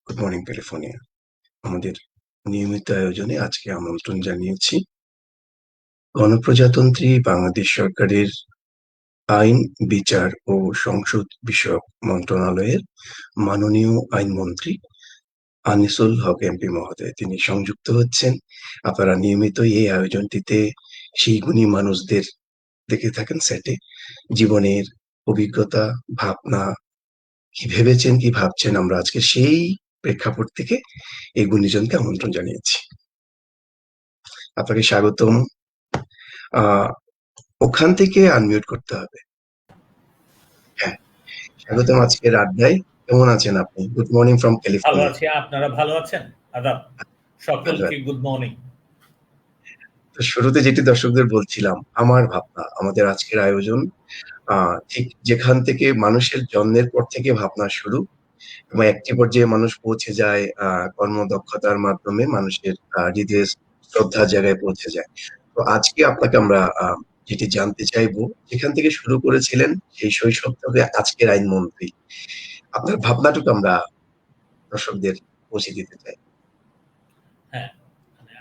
Good morning California. আমাদের নিয়মিত আয়োজনে আজকে আমন্ত্রণ জানিয়েছি গণপ্রজাতন্ত্রী বাংলাদেশ সরকারের আইন, বিচার ও সংসদ বিষয়ক মন্ত্রণালয়ের মাননীয় আইনমন্ত্রী আনিসুল হক এমপি মহোদয়। তিনি সংযুক্ত হচ্ছেন। আপনারা নিয়মিত এই আয়োজনটিতে সেই গুণী মানুষদের দেখে থাকেন সেটে। জীবনের অভিজ্ঞতা, ভাবনা, কি ভেবেছেন, কি ভাবছেন, আমরা আজকে সেই প্রেক্ষাপট থেকে এই গুণীজনকে আমন্ত্রণ জানিয়েছি। আপনাকে স্বাগতম। ওখান থেকে আনমিউট করতে হবে। হ্যাঁ, স্বাগতম আজকের আড্ডায়। কেমন আছেন আপনি? গুড মর্নিং ফ্রম ভালো ক্যালিফোর্নিয়া। আছি, আপনারা ভালো আছেন? আদাব, সকলকে গুড মর্নিং। তো শুরুতে যেটি দর্শকদের বলছিলাম, আমার ভাবনা, আমাদের আজকের আয়োজন ঠিক যেখান থেকে মানুষের জন্মের পর থেকে ভাবনা শুরু এবং একটি পর্যায়ে মানুষ পৌঁছে যায় কর্মদক্ষতার মাধ্যমে মানুষের হৃদয়ের শ্রদ্ধার জায়গায় পৌঁছে যায়। তো আজকে আপনাকে আমরা যেটি জানতে চাইবো, যেখান থেকে শুরু করেছিলেন সেই শৈশব থেকে আজকের আইনমন্ত্রী, আপনার ভাবনাটুকু আমরা দর্শকদের পৌঁছে দিতে চাই। হ্যাঁ,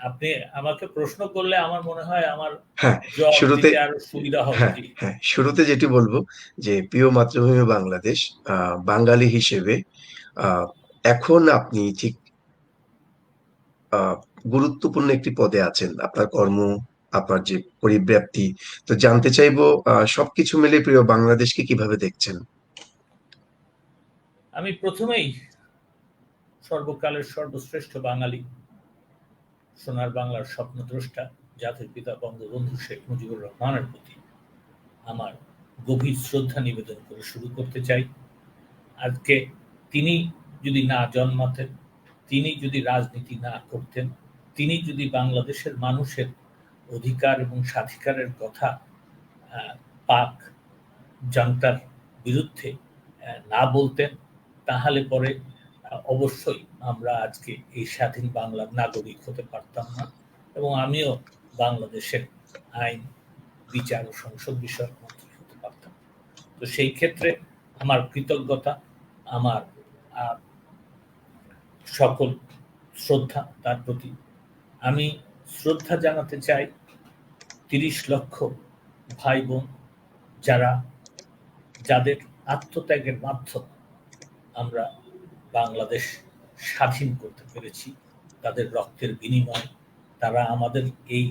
আপনি আমাকে প্রশ্ন করলে আমার মনে হয় আমার হ্যাঁ, জবাব শুরুতে দিতে আরো সুবিধা হবে। হ্যাঁ, হ্যাঁ, শুরুতে যেটি বলবো যে প্রিয় মাতৃভূমি বাংলাদেশ, বাঙালি হিসেবে এখন আপনি ঠিক গুরুত্বপূর্ণ একটি পদে আছেন। আপনার কর্ম, আপনার যে পরিব্যাপ্তি। তো জানতে চাইবো সবকিছু মিলে প্রিয় বাংলাদেশকে কিভাবে দেখছেন? আমি প্রথমেই সর্বকালের সর্বশ্রেষ্ঠ বাঙালি, সোনার বাংলার স্বপ্নদ্রষ্টা জাতির পিতা বঙ্গবন্ধু শেখ মুজিবুর রহমানের প্রতি আমার গভীর শ্রদ্ধা নিবেদন করে শুরু করতে চাই। আজকে তিনি যদি না জন্মাতেন, তিনি যদি রাজনীতি না করতেন, তিনি যদি বাংলাদেশের মানুষের অধিকার এবং স্বাধিকারের কথা পাক জান্তার বিরুদ্ধে না বলতেন, তাহলে পরে অবশ্যই আমরা আজকে এই স্বাধীন বাংলার নাগরিক হতে পারতাম না এবং আমিও বাংলাদেশের আইন, বিচার ও সংসদ বিষয়ক মন্ত্রী হতে পারতাম। তো সেই ক্ষেত্রে আমার কৃতজ্ঞতা, আমার সকল শ্রদ্ধা তার প্রতি। আমি শ্রদ্ধা জানাতে চাই ৩০ লক্ষ ভাই বোন যাদের আত্মত্যাগের মাধ্যমে আমরা বাংলাদেশ স্বাধীন করতে পেরেছি। তাদের রক্তের বিনিময়ে তারা আমাদের এই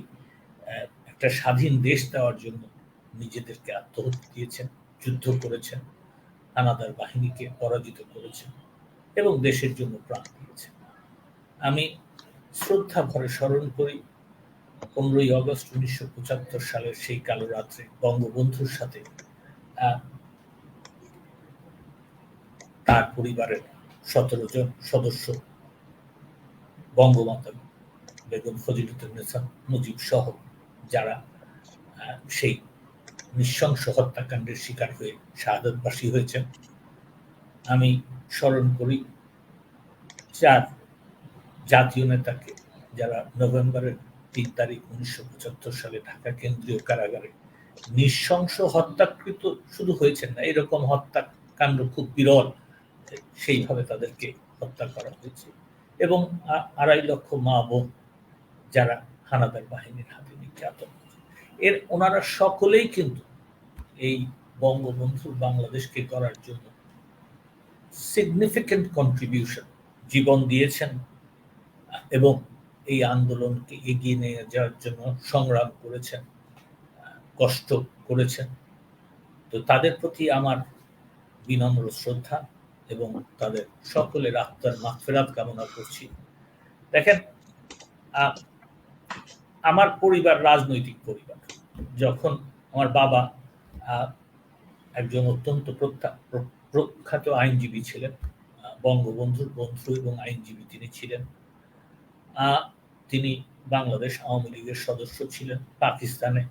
একটা স্বাধীন দেশ দেওয়ার জন্য নিজেদেরকে আত্মহত্যা দিয়েছেন, যুদ্ধ করেছেন, হানাদার বাহিনীকে পরাজিত করেছেন এবং দেশের জন্য প্রাণ দিয়েছেন। আমি শ্রদ্ধা ভরে স্মরণ করি 15ই আগস্ট 1975 সালের সেই কালো রাত্রে বঙ্গবন্ধুর সাথে তার পরিবারের 17 জন সদস্য, বঙ্গমাতা বেগম ফজিলাতুন্নেছা মুজিব সহ যারা সেই নৃশংস হত্যাকাণ্ডের শিকার হয়ে শাহাদাতবাসী হয়েছেন। আমি স্মরণ করি 4 জাতীয় নেতাকে যারা নভেম্বরের 3 তারিখ 1975 সালে ঢাকা কেন্দ্রীয় কারাগারে নৃশংস হত্যাকৃত শুধু হয়েছেন না, এরকম হত্যাকাণ্ড খুব বিরল, সেইভাবে তাদেরকে হত্যা করা হয়েছে এবং 2.5 লক্ষ মা বোন যারা হানাদার বাহিনীর হাতে নির্যাতন, ওনারা সকলেই কিন্তু এই বঙ্গবন্ধুর বাংলাদেশকে করার জন্য সিগনিফিক্যান্ট কন্ট্রিবিউশন, জীবন দিয়েছেন এবং এই আন্দোলনকে এগিয়ে নিয়ে যাওয়ার জন্য সংগ্রাম করেছেন, কষ্ট করেছেন। তো তাদের প্রতি আমার বিনম্র শ্রদ্ধা এবং তাদের সকলের আত্মার মাগফিরাত কামনা করছি। দেখেন, আমার পরিবার রাজনৈতিক পরিবার। যখন আমার বাবা একজন অত্যন্ত প্রখ্যাত আইনজীবী ছিলেন, বঙ্গবন্ধুর বন্ধু এবং আইনজীবী তিনি ছিলেন। তিনি বাংলাদেশ আওয়ামী লীগের সদস্য ছিলেন। পাকিস্তানে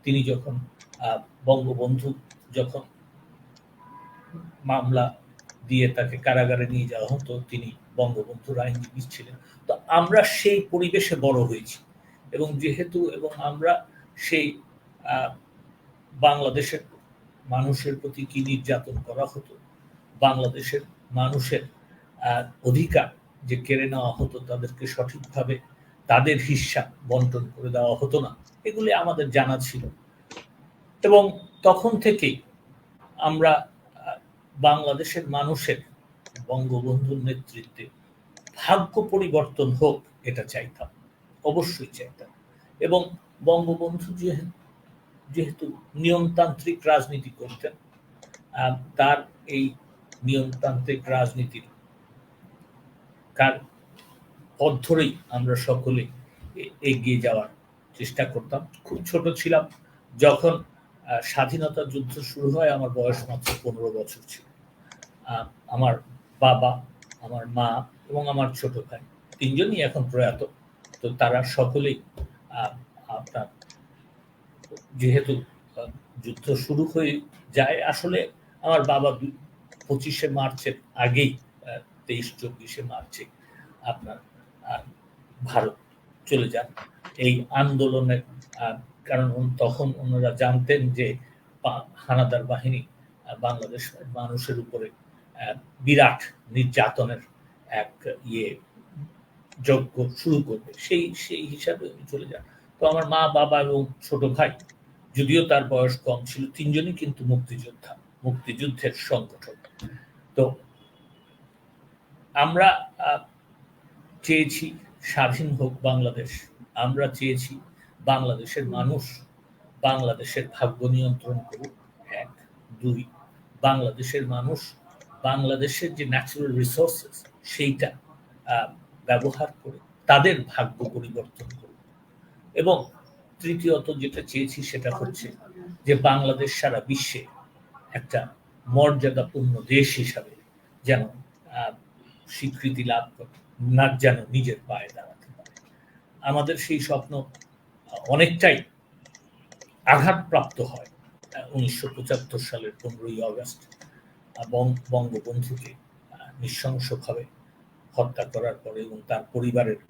তিনি যখন বঙ্গবন্ধু যখন মামলা দিয়ে তাকে কারাগারে নিয়ে যাওয়া হতো, তিনি বঙ্গবন্ধুর আইনজীবী ছিলেন। তো আমরা সেই পরিবেশে বড় হয়েছি এবং যেহেতু আমরা সেই বাংলাদেশের মানুষের প্রতি কি নির্যাতন করা হতো, বাংলাদেশের মানুষের অধিকার যে কেড়ে নেওয়া হতো, তাদেরকে সঠিকভাবে তাদের হিস্সা বন্টন করে দেওয়া হতো না, এগুলি আমাদের জানা ছিল। এবং তখন থেকেই আমরা বাংলাদেশের মানুষের বঙ্গবন্ধুর নেতৃত্বে ভাগ্য পরিবর্তন হোক এটা চাইতাম, অবশ্যই চাইতাম। এবং বঙ্গবন্ধু যেহেতু নিয়মতান্ত্রিক রাজনীতি করতেন, তার এই নিয়মতান্ত্রিক রাজনীতির পথ ধরেই আমরা সকলে এগিয়ে যাওয়ার চেষ্টা করতাম। খুব ছোট ছিলাম যখন স্বাধীনতা যুদ্ধ শুরু হয়, আমার বয়স মাত্র 15 বছর ছিল। আমার বাবা, আমার মা এবং আমার ছোট ভাই, তিনজনই এখন প্রয়াত। তো তারা সকলেই আপনার যেহেতু যুদ্ধ শুরু হয়ে যায়, আসলে আমার বাবা 25শে মার্চের আগেই 23-24শে মার্চে আপনার ভারত চলে যান এই আন্দোলনের। কারণ তখন ওনারা জানতেন যে হানাদার বাহিনী বাংলাদেশের মানুষের উপরে বিরাট নির্যাতনের এক যজ্ঞ শুরু করবে, সেই হিসাবে চলে যান। তো আমার মা, বাবা এবং ছোট ভাই, যদিও তার বয়স কম ছিল, তিনজনই কিন্তু মুক্তিযোদ্ধা, মুক্তিযুদ্ধের সংগঠক। তো আমরা চেয়েছি স্বাধীন হোক বাংলাদেশ, আমরা চেয়েছি বাংলাদেশের মানুষ বাংলাদেশের ভাগ্য নিয়ন্ত্রণ করুক, 1। 2, বাংলাদেশের মানুষ বাংলাদেশের যে ন্যাচারাল রিসোর্সেস সেইটা ব্যবহার করে তাদের ভাগ্য পরিবর্তন করুক। এবং তৃতীয়ত যেটা চেয়েছি সেটা হচ্ছে যে বাংলাদেশ সারা বিশ্বে একটা মর্যাদাপূর্ণ দেশ হিসাবে যেন স্বীকৃতি লাভ করে, না যেন নিজের পায়ে দাঁড়াতে পারে। আমাদের সেই স্বপ্ন অনেকটাই আঘাতপ্রাপ্ত হয় 1975 সালের 15ই আগস্ট বঙ্গবন্ধুকে নৃশংসভাবে হত্যা করার পরে, এবং তার পরিবারের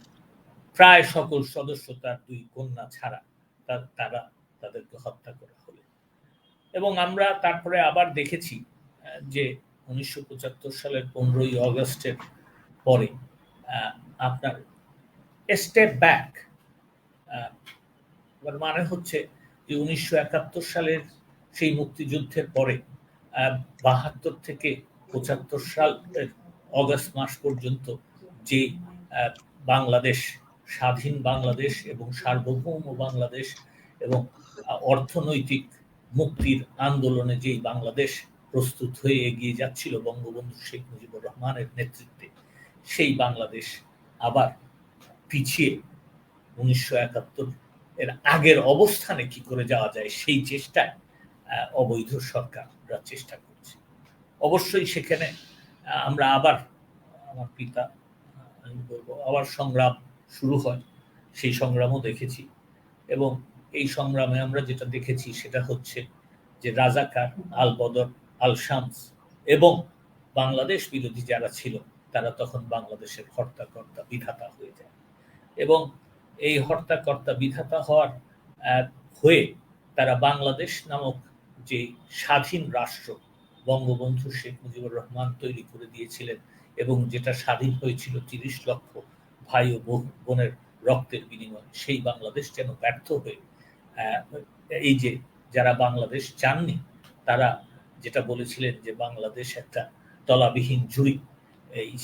প্রায় সকল সদস্য, তার 2 কন্যা ছাড়া তাদেরকে হত্যা করা হলো। এবং আমরা তারপরে আবার দেখেছি যে 1975 সালের 15ই আগস্টের পরে আপনার স্টেপ ব্যাক, মানে হচ্ছে যে 1971 সালের সেই মুক্তিযুদ্ধের পরে 72 থেকে 75 সালের অগাস্ট মাস পর্যন্ত যে বাংলাদেশ, স্বাধীন বাংলাদেশ এবং সার্বভৌম বাংলাদেশ এবং অর্থনৈতিক মুক্তির আন্দোলনে যেই বাংলাদেশ প্রস্তুত হয়ে এগিয়ে যাচ্ছিল বঙ্গবন্ধু শেখ মুজিবুর রহমানের নেতৃত্বে, সেই বাংলাদেশ আবার পিছিয়ে 1971 এর আগের অবস্থানে কি করে যাওয়া যায় সেই চেষ্টায় অবৈধ সরকাররা চেষ্টা করছে। অবশ্যই সেখানে আমরা আবার, আমার পিতা, আমি বলবো, আবার সংগ্রাম শুরু হয়। সেই সংগ্রামও দেখেছি। এবং এই সংগ্রামে আমরা যেটা দেখেছি সেটা হচ্ছে যে রাজাকার, আল বদর, আল শামস এবং বাংলাদেশ বিরোধী যারা ছিল তারা তখন বাংলাদেশের হর্তাকর্তা বিধাতা হয়ে যায়। এবং এই হর্তাকর্তা বিধাতা হয়ে তারা বাংলাদেশ নামক যে স্বাধীন রাষ্ট্র বঙ্গবন্ধু শেখ মুজিবুর রহমান তৈরি করে দিয়েছিলেন, এবং যেটা স্বাধীন হয়েছিল 30 লক্ষ ভাই ও বোনের রক্তের বিনিময়ে, সেই বাংলাদেশ যেন ব্যর্থ হয়ে, এই যে যারা বাংলাদেশ চাননি তারা যেটা বলেছিলেন যে বাংলাদেশ একটা তলাবিহীন ঝুড়ি,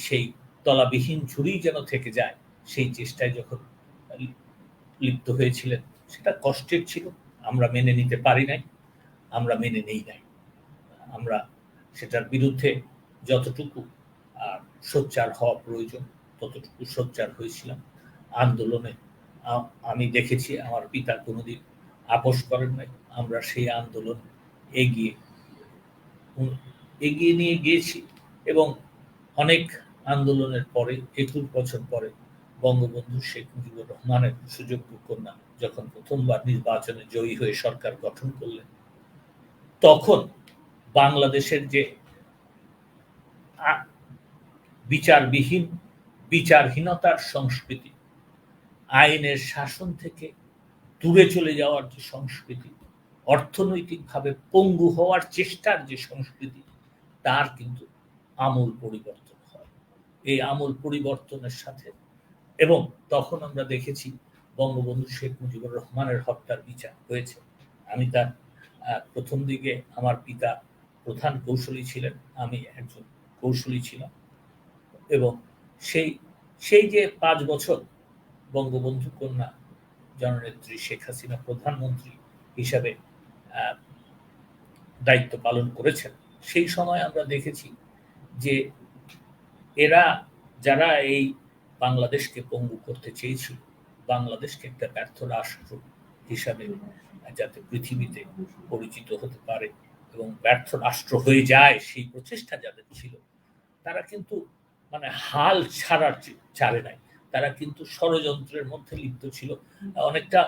সেই তলাবিহীন ঝুড়ি যেন থেকে যায়, সেই চেষ্টায় যখন লিপ্ত হয়েছিলেন সেটা কষ্টের ছিল। আমরা মেনে নিতে পারি নাই, আমরা মেনে নেই নাই। আমরা সেটার বিরুদ্ধে যতটুকু সোচ্চার হওয়া প্রয়োজন ততটুকু সোচ্চার হয়েছিলাম। আন্দোলনে আমি দেখেছি আমার পিতা কোনোদিন আপোষ করেন নাই। আমরা সেই আন্দোলন এগিয়ে নিয়ে গিয়েছি। এবং অনেক আন্দোলনের পরে 21 বছর পরে বঙ্গবন্ধু শেখ মুজিবুর রহমানের সুযোগ্য কন্যা যখন প্রথমবার নির্বাচনে জয়ী হয়ে সরকার গঠন করলেন, তখন বাংলাদেশের যে বিচারহীনতার সংস্কৃতি, আইনের শাসন থেকে দূরে চলে যাওয়ার যে সংস্কৃতি, অর্থনৈতিকভাবে পঙ্গু হওয়ার চেষ্টার যে সংস্কৃতি, তার কিন্তু আমূল পরিবর্তন হয়। এই আমূল পরিবর্তনের সাথে। এবং তখন আমরা দেখেছি বঙ্গবন্ধু শেখ মুজিবুর রহমানের হত্যার বিচার হয়েছে। আমি তার প্রথম দিকে আমার পিতা প্রধান কৌশলী ছিলেন, আমি একজন কৌশলী ছিলাম, এবং সেই সেই যে 5 বছর বঙ্গবন্ধু কন্যা জননেত্রী শেখ হাসিনা প্রধানমন্ত্রী হিসাবে দায়িত্ব পালন করেছেন, সেই সময় আমরা দেখেছি যে এরা যারা এই বাংলাদেশকে পঙ্গু করতে চেয়েছিল, বাংলাদেশকে একটা ব্যর্থ রাষ্ট্র হিসাবে যাতে পৃথিবীতে পরিচিত হতে পারে এবং ব্যর্থ রাষ্ট্র হয়ে যায়, সেই প্রচেষ্টা যাদের ছিল, তারা কিন্তু মানে হাল ছাড়ে নাই। তারা কিন্তু ষড়যন্ত্রের মধ্যে লিপ্ত ছিল। অনেকটা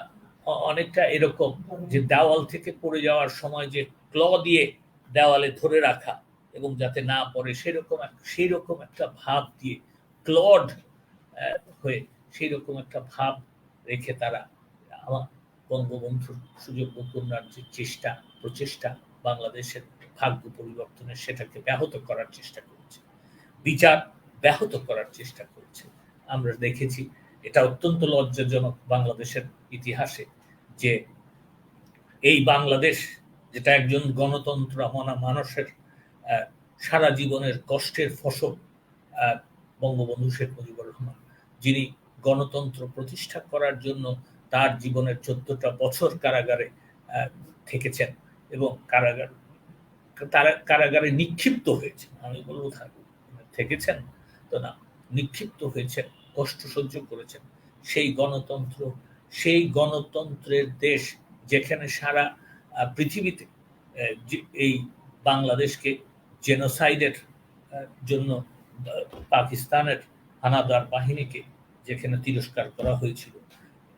অনেকটা এরকম যে দেওয়াল থেকে পড়ে যাওয়ার সময় যে ক্ল দিয়ে দেওয়ালে ধরে রাখা এবং যাতে না পড়ে, সেরকম একটা ভাব দিয়ে ক্লড হয়ে সেই রকম একটা ভাব রেখে তারা আমার বঙ্গবন্ধুর সুযোগ্য কন্যার যে প্রচেষ্টা বাংলাদেশের ভাগ্য পরিবর্তনের, সেটাকে ব্যাহত করার চেষ্টা করেছে, বিচার ব্যাহত করার চেষ্টা করেছে। আমরা দেখেছি এটা অত্যন্ত লজ্জাজনক বাংলাদেশের ইতিহাসে যে এই বাংলাদেশ, যেটা একজন গণতন্ত্র মনা মানুষের সারা জীবনের কষ্টের ফসল, বঙ্গবন্ধু শেখ মুজিবুর রহমান, যিনি গণতন্ত্র প্রতিষ্ঠা করার জন্য তার জীবনের 14টা বছর কারাগারে থেকেছেন এবং কারাগারে নিক্ষিপ্ত হয়েছেন। আমি বলবো থেকেছেন তো না, নিক্ষিপ্ত হয়েছেন, কষ্ট সহ্য করেছেন। সেই গণতন্ত্রের দেশ, যেখানে সারা পৃথিবীতে এই বাংলাদেশকে জেনোসাইডের জন্য পাকিস্তানের হানাদার বাহিনীকে যেখানে তিরস্কার করা হয়েছিল,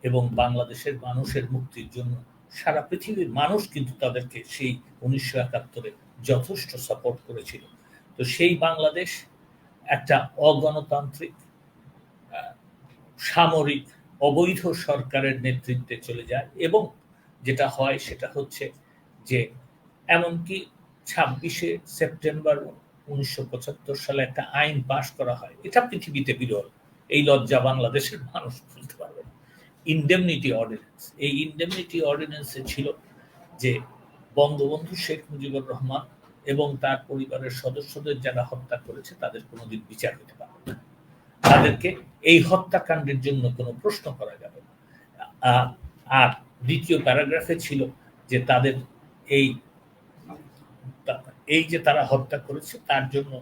এবং বাংলাদেশের মানুষের মুক্তির জন্য সারা পৃথিবীর মানুষ কিন্তু তাদেরকে সেই 1971-এ যথেষ্ট সাপোর্ট করেছিল। তো সেই বাংলাদেশ একটা অগণতান্ত্রিক সামরিক অবৈধ সরকারের নেতৃত্বে চলে যায়, এবং যেটা হয় সেটা হচ্ছে যে এমনকি 26শে সেপ্টেম্বর 1975 সালে একটা আইন পাশ করা হয়। এটা পৃথিবীতে বিরল, এই লজ্জা বাংলাদেশের মানুষ বলতে পারবে না। ইনডেমনিটি অর্ডিন্যান্স, এই ইনডেমনিটি অর্ডিন্যান্সে ছিল যে বঙ্গবন্ধু শেখ মুজিবুর রহমান এবং তার পরিবারের সদস্যদের যারা হত্যা করেছে তাদের কোনোদিন বিচার হতে পারবে না, তাদেরকে এই হত্যাকাণ্ডের জন্য কোনো প্রশ্ন করা যাবে না। আর দ্বিতীয় প্যারাগ্রাফে ছিল যে তাদের এই যে তারা হত্যা করেছে তার জন্য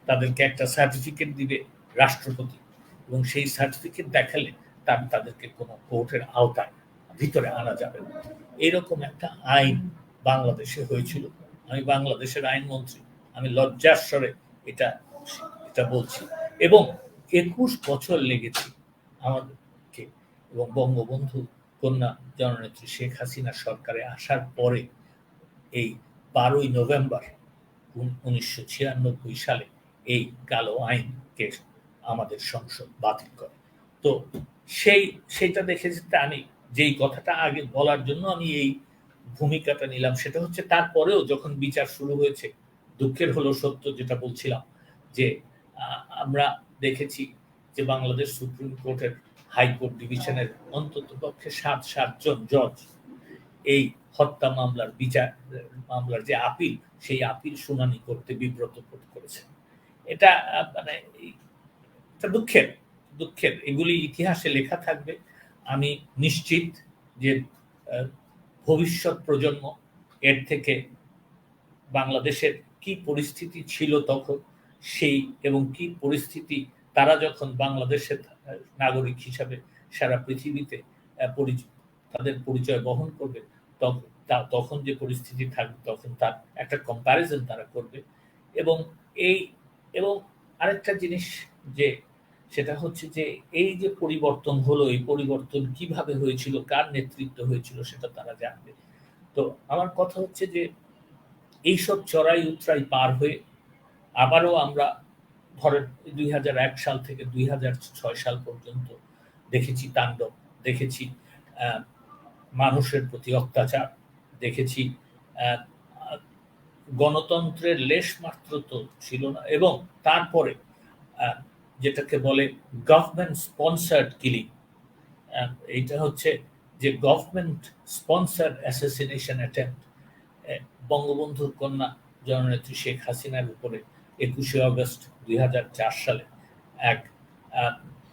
তাদেরকে একটা সার্টিফিকেট দিবে রাষ্ট্রপতি, এবং সেই সার্টিফিকেট দেখালে তাদেরকে কোনো কোর্টের আওতায় ভিতরে আনা যাবে না। এরকম একটা আইন বাংলাদেশে হয়েছিল। আমি বাংলাদেশের আইনমন্ত্রী, আমি লজ্জার স্বরে এটা বলছি। এবং 21 বছর লেগেছে আমাদেরকে, এবং বঙ্গবন্ধু কন্যা জননেত্রী শেখ হাসিনা সরকারে আসার পরে এই 12ই নভেম্বর 1996 সালে এই কালো আইনকে আমাদের সংসদ বাতিল করে। তো সেইটা দেখেছি। আমি যেই কথাটা আগে বলার জন্য আমি এই ভূমিকাটা নিলাম, সেটা হচ্ছে তারপরেও যখন বিচার শুরু হয়েছে, দুঃখের হলো সত্য যেটা বলছিলাম, যে আমরা দেখেছি যে বাংলাদেশ সুপ্রিম কোর্টের হাইকোর্ট ডিভিশনের অন্তত পক্ষে 7 জন জজ এই হত্যা মামলার যে আপিল, সেই আপিল শুনানি করতে বিব্রত বোধ করেছেন। এটা মানে দুঃখের এগুলি ইতিহাসে লেখা থাকবে। আমি নিশ্চিত যে ভবিষ্যৎ প্রজন্ম এর থেকে বাংলাদেশের কি পরিস্থিতি ছিল তখন, এবং কি পরিস্থিতি তারা যখন বাংলাদেশের নাগরিক হিসাবে সারা পৃথিবীতে তাদের পরিচয় বহন করবে, তখন যে পরিস্থিতি থাকবে, তখন তার একটা কম্প্যারিজন তারা করবে। এবং আরেকটা জিনিস যে সেটা হচ্ছে যে এই যে পরিবর্তন হলো, এই পরিবর্তন কিভাবে হয়েছিল, কার নেতৃত্ব হয়েছিল, সেটা তারা জানবে। তো আমার কথা হচ্ছে যে এইসব চড়াই উতরাই পার হয়ে আবারও আমরা ধরেন 2001 সাল থেকে 2006 সাল পর্যন্ত দেখেছি তাণ্ডব, দেখেছি মানুষের প্রতি অত্যাচার, দেখেছি গণতন্ত্রের লেশ মাত্র তো ছিল না। এবং তারপরে যেটাকে বলে গভর্নমেন্ট স্পন্সার্ড কিলিং, এইটা হচ্ছে যে গভর্নমেন্ট স্পন্সার অ্যাসাসিনেশন অ্যাটেম্প্ট। বঙ্গবন্ধুর কন্যা জননেত্রী শেখ হাসিনার উপরে 21শে অগস্ট 2004 সালে এক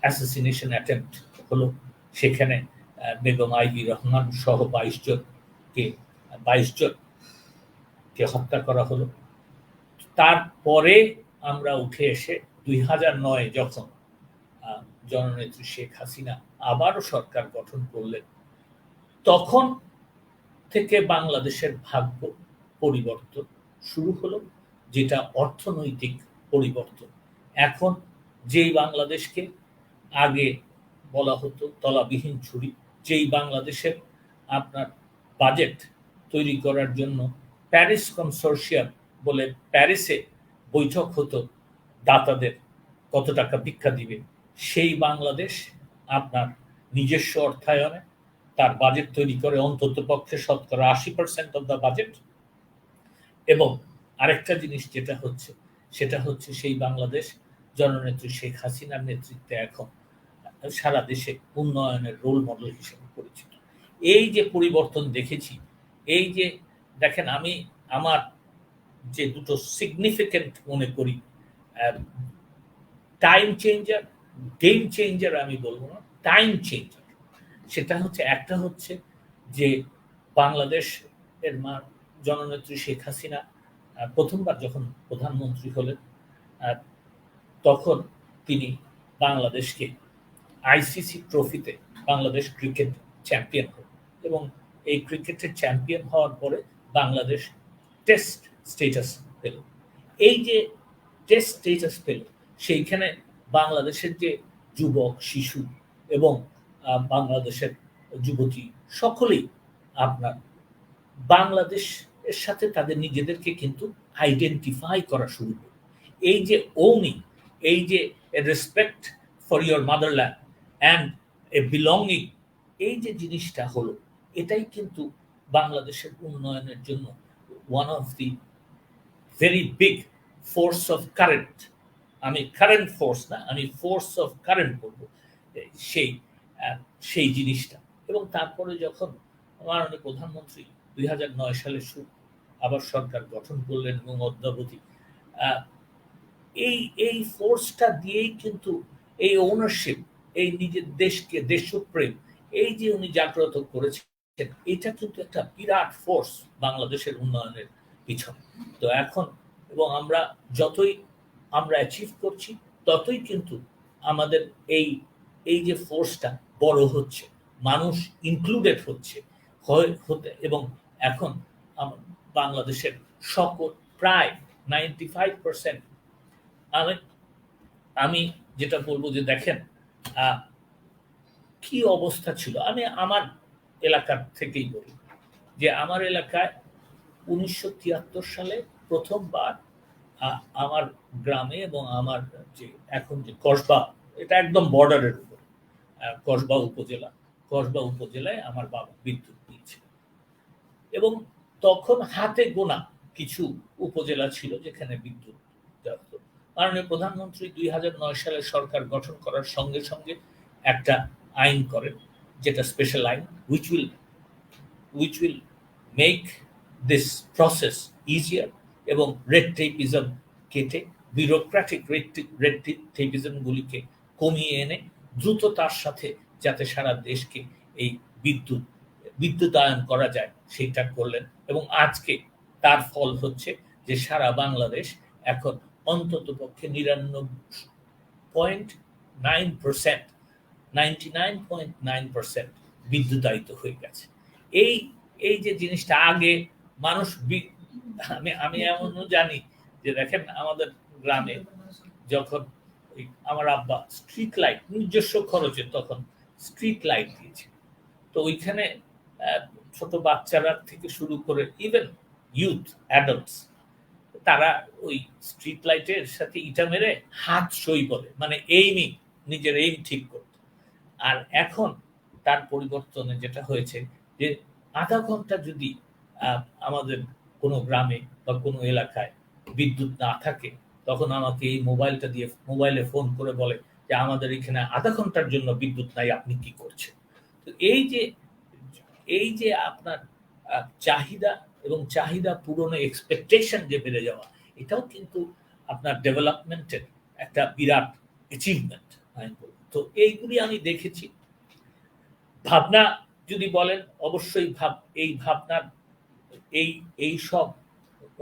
অ্যাসাসিনেশন অ্যাটেম্প্ট হলো। সেখানে বেগম আইভি রহমান সহ 22 জনকে হত্যা করা হলো। তারপরে আমরা উঠে এসে 2009 যখন জননেত্রী শেখ হাসিনা আবারও সরকার গঠন করলেন, তখন থেকে বাংলাদেশের ভাগ্য পরিবর্তন শুরু হলো, যেটা অর্থনৈতিক পরিবর্তন। এখন যেই বাংলাদেশকে আগে বলা হতো তলাবিহীন ঝুড়ি, যেই বাংলাদেশের আপনার বাজেট তৈরি করার জন্য প্যারিস কনসোর্শিয়াম বলে প্যারিসে বৈঠক হতো, দাতাদের কত টাকা ভিক্ষা দিবে, সেই বাংলাদেশ আপনার নিজস্ব অর্থায়নে তার বাজেট তৈরি করে অন্তত পক্ষে 80% অফ দ্য বাজেট। এবং আরেকটা জিনিস যেটা হচ্ছে, সেটা হচ্ছে সেই বাংলাদেশ জননেত্রী শেখ হাসিনার নেতৃত্বে এখন সারা দেশে উন্নয়নের রোল মডেল হিসেবে পরিচিত। এই যে পরিবর্তন দেখেছি, এই যে দেখেন, আমি আমার যে দুটো সিগনিফিকেন্ট মনে করি টাইম চেঞ্জার, গেম চেঞ্জার আমি বলবো না, টাইম চেঞ্জার, সেটা হচ্ছে একটা হচ্ছে যে বাংলাদেশ এর মা জননেত্রী শেখ হাসিনা প্রথমবার যখন প্রধানমন্ত্রী হলেন, তখন তিনি বাংলাদেশকে আইসিসি ট্রফিতে বাংলাদেশ ক্রিকেট চ্যাম্পিয়ন হল, এবং এই ক্রিকেটের চ্যাম্পিয়ন হওয়ার পরে বাংলাদেশ টেস্ট স্টেটাস পেল। এই যে টেস্ট স্টেটাস পেল, সেইখানে বাংলাদেশের যে যুবক, শিশু এবং বাংলাদেশের যুবতী সকলেই আপনার বাংলাদেশের সাথে তাদের নিজেদেরকে কিন্তু আইডেন্টিফাই করা শুরু করে। এই যে ওনিং, এই যে respect for your motherland and a belonging, এই যে জিনিসটা হলো, এটাই কিন্তু বাংলাদেশের উন্নয়নের জন্য one of the very big force of current, আমি কারেন্ট ফোর্স না, আমি ফোর্স অফ কারেন্ট বলবো, সেই জিনিসটা। এবং তারপরে যখন মাননীয় প্রধানমন্ত্রী 2009 সালে আবার সরকার গঠন করলেন এবং অদ্যাবধি এই ফোর্সটা দিয়েই কিন্তু এই ওনারশিপ, এই নিজের দেশকে, দেশপ্রেম, এই যে উনি জাগ্রত করেছেন, এটা কিন্তু একটা বিরাট ফোর্স বাংলাদেশের উন্নয়নের পিছনে। তো এখন এবং আমরা যতই আমরা অ্যাচিভ করছি, ততই কিন্তু আমাদের এই যে ফোর্সটা বড় হচ্ছে, মানুষ ইনক্লুডেড হচ্ছে এবং এখন বাংলাদেশের সকল প্রায় 95%, আমি যেটা বলবো যে দেখেন কি অবস্থা ছিল। আমি আমার এলাকার থেকেই বলি যে আমার এলাকায় 1973 সালে প্রথমবার আমার গ্রামে এবং আমার যে এখন যে কসবা, এটা একদম বর্ডারের উপর, কসবা উপজেলায় আমার বাবা বিদ্যুৎ দিয়েছে। এবং তখন হাতে গোনা কিছু উপজেলা ছিল যেখানে বিদ্যুৎ দেওয়া হতো। মাননীয় প্রধানমন্ত্রী 2009 সালে সরকার গঠন করার সঙ্গে সঙ্গে একটা আইন করেন, যেটা স্পেশাল আইন, which will make this process easier, এবং রেড টেপিজম কেটে বিউরোক্রেটিক রেড টেপিজম গুলিকে কমিয়ে এনে দ্রুততার সাথে যাতে সারা দেশকে এই বিদ্যুতায়ন করা যায় সেটা করলেন। এবং আজকে তার ফল হচ্ছে যে সারা বাংলাদেশ এখন অন্তত পক্ষে 99.9% বিদ্যুতায়িত হয়ে গেছে। এই যে জিনিসটা আগে মানুষ, আমি এমনও জানি যে দেখেন আমাদের গ্রামে যখন আমার আব্বা স্ট্রিট লাইট নিজস্ব খরচে তখন স্ট্রিট লাইট দিয়েছে, তো ওইখানে ছোট বাচ্চারা থেকে শুরু করে ইভেন ইউথ অ্যাডাল্টস, তারা ওই স্ট্রিট লাইটের সাথে ইটা মেরে হাত সই বলে, মানে এইমিং, নিজের এইম ঠিক করতে। আর এখন তার পরিবর্তনে যেটা হয়েছে যে আধা ঘন্টা যদি আমাদের কোনো গ্রামে বা কোনো এলাকায় বিদ্যুৎ না থাকে, তখন আমাকে এই মোবাইলটা দিয়ে মোবাইলে ফোন করে বলে যে আমাদের এখানে আধা ঘন্টার জন্য বিদ্যুৎ নাই, আপনি কি করছেন? তো এই যে আপনার চাহিদা এবং চাহিদা পূরণে এক্সপেকটেশন যে বেড়ে যাওয়া, এটাও কিন্তু আপনার ডেভেলপমেন্টের একটা বিরাট অ্যাচিভমেন্ট আমি বলব। তো এইগুলি আমি দেখেছি। ভাবনা যদি বলেন, অবশ্যই এই ভাবনার এই সব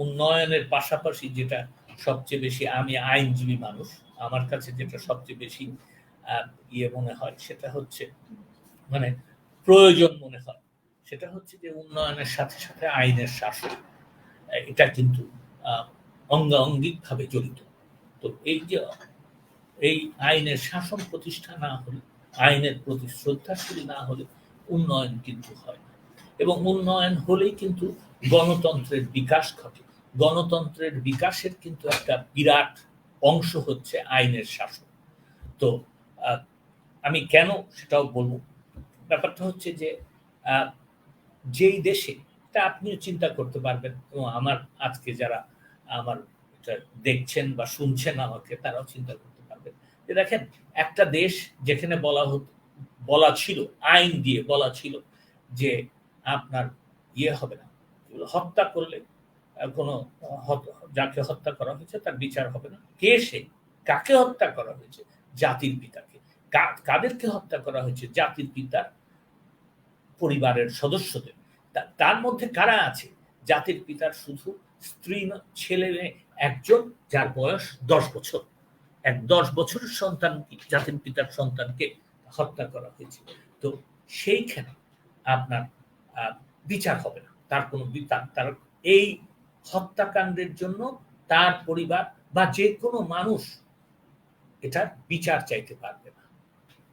উন্নয়নের পাশাপাশি যেটা সবচেয়ে বেশি, আমি আইনজীবী মানুষ, আমার কাছে যেটা সবচেয়ে বেশি মনে হয় সেটা হচ্ছে মানে প্রয়োজন মনে হয়, সেটা হচ্ছে যে উন্নয়নের সাথে সাথে আইনের শাসন, এটা কিন্তু অঙ্গাঙ্গিকভাবে জড়িত। তো এই আইনের শাসন প্রতিষ্ঠা না হলে, আইনের প্রতি শ্রদ্ধাশীল না হলে উন্নয়ন কিন্তু হয় না। এবং উন্নয়ন হলেই কিন্তু গণতন্ত্রের বিকাশ ঘটে। গণতন্ত্রের বিকাশের কিন্তু একটা বিরাট অংশ হচ্ছে আইনের শাসন। তো আমি কেন সেটাও বলবো। ব্যাপারটা হচ্ছে যে যেই দেশে, এটা আপনিও চিন্তা করতে পারবেন এবং আমার আজকে যারা আমার এটা দেখছেন বা শুনছেন আমাকে, তারাও চিন্তা করতে পারবেন যে দেখেন, একটা দেশ যেখানে বলা ছিল, আইন দিয়ে বলা ছিল যে আপনার হবে না, হত্যা করলে কোনো যাকে হত্যা করা হয়েছে তার বিচার হবে না। কে সে, কাকে হত্যা করা হয়েছে? জাতির পিতাকে। কাদেরকে হত্যা করা হয়েছে? জাতির পিতার পরিবারের সদস্যদের। তার মধ্যে কারা আছে? জাতির পিতার শুধু স্ত্রী, ছেলে একজন, যার বয়স 10 বছর। 10 বছরের সন্তান, জাতির পিতার সন্তানকে হত্যা করা হয়েছে। তো সেইখানে আপনার বিচার হবে না, তার কোনো তার এই হত্যাকাণ্ডের জন্য তার পরিবার বা যে কোনো মানুষ এটার বিচার চাইতে পারবে না।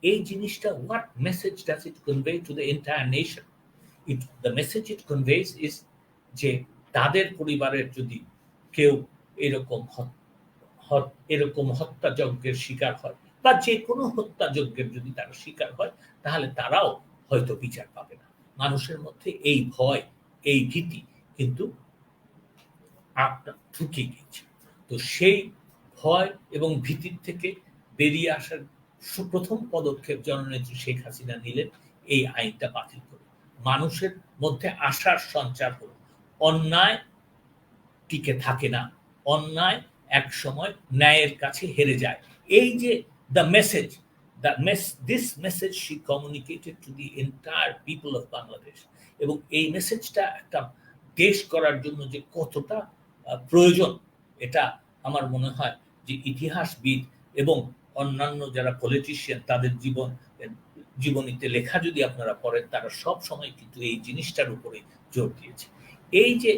এই জিনিসটা, what message does it convey to the entire nation? The message it conveys is যে তাদের পরিবারের যদি কেউ এরকম হত্যাযজ্ঞের শিকার হয় বা যে কোনো হত্যাযজ্ঞের যদি তারা শিকার হয়, তাহলে তারাও হয়তো বিচার পাবে না। মানুষের মধ্যে এই ভয়, এই ভীতি কিন্তু ঢুকে গিয়েছে। তো সেই ভয় এবং ভীতির থেকে বেরিয়ে আসার প্রথম পদক্ষেপ জননেত্রী শেখ হাসিনা নিলেন, এই আইনটা বাতিল করে। মানুষের মধ্যে আশার সঞ্চার হলো। অন্যায় টিকে থাকে না, অন্যায় এক সময় ন্যায়ের কাছে হেরে যায়। এই যে this message she communicated to the entire people of Bangladesh, এবং এই মেসেজটা একটা দেশ করার জন্য যে কতটা প্রয়োজন, এটা আমার মনে হয় যে ইতিহাসবিদ এবং অন্যান্য যারা পলিটিশিয়ান, তাদের জীবনীতে লেখা যদি আপনারা পড়েন, তারা সব সময় কিন্তু এই জিনিসটার উপরে জোর দিয়েছে। এই যে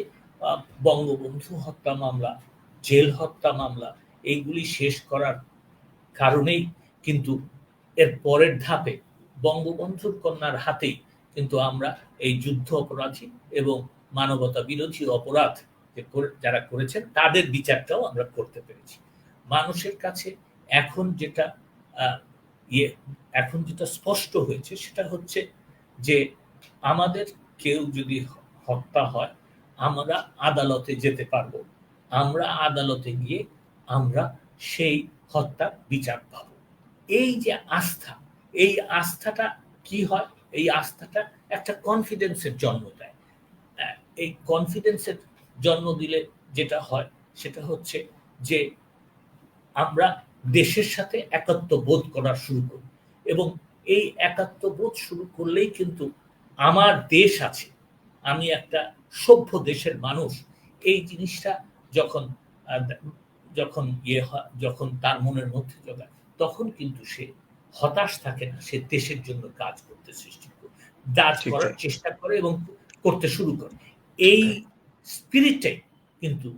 বঙ্গবন্ধু হত্যা মামলা, জেল হত্যা মামলা, এইগুলি শেষ করার কারণেই কিন্তু এর পরের ধাপে বঙ্গবন্ধুর কন্যার হাতেই কিন্তু আমরা এই যুদ্ধ অপরাধী এবং মানবতা বিরোধী অপরাধ যারা করেছেন তাদের বিচারটাও আমরা করতে পেরেছি। মানুষের কাছে এখন যেটা স্পষ্ট হয়েছে সেটা হচ্ছে যে আমাদের কেউ যদি হত্যা হয়, আমরা আদালতে যেতে পারবো। আমরা আদালতে গিয়ে আমরা সেই হত্যার বিচার পাব। এই যে আস্থা, এই আস্থাটা কি হয়? এই আস্থাটা একটা কনফিডেন্সের জন্ম দেয়। এই কনফিডেন্সের জন্ম দিলে যেটা হয় সেটা হচ্ছে যে আমরা দেশের সাথে একাত্ম বোধ করা শুরু করি, এবং এই একাত্ম বোধ শুরু করলেই কিন্তু আমার দেশ আছে, আমি একটা সভ্য দেশের মানুষ, এই জিনিসটা যখন যখন তার মনের মধ্যে জোগায়, তখন কিন্তু সে হতাশ থাকে না, সে দেশের জন্য কাজ করতে করার চেষ্টা করে এবং করতে শুরু করে। এই স্পিরিটটাই কিন্তু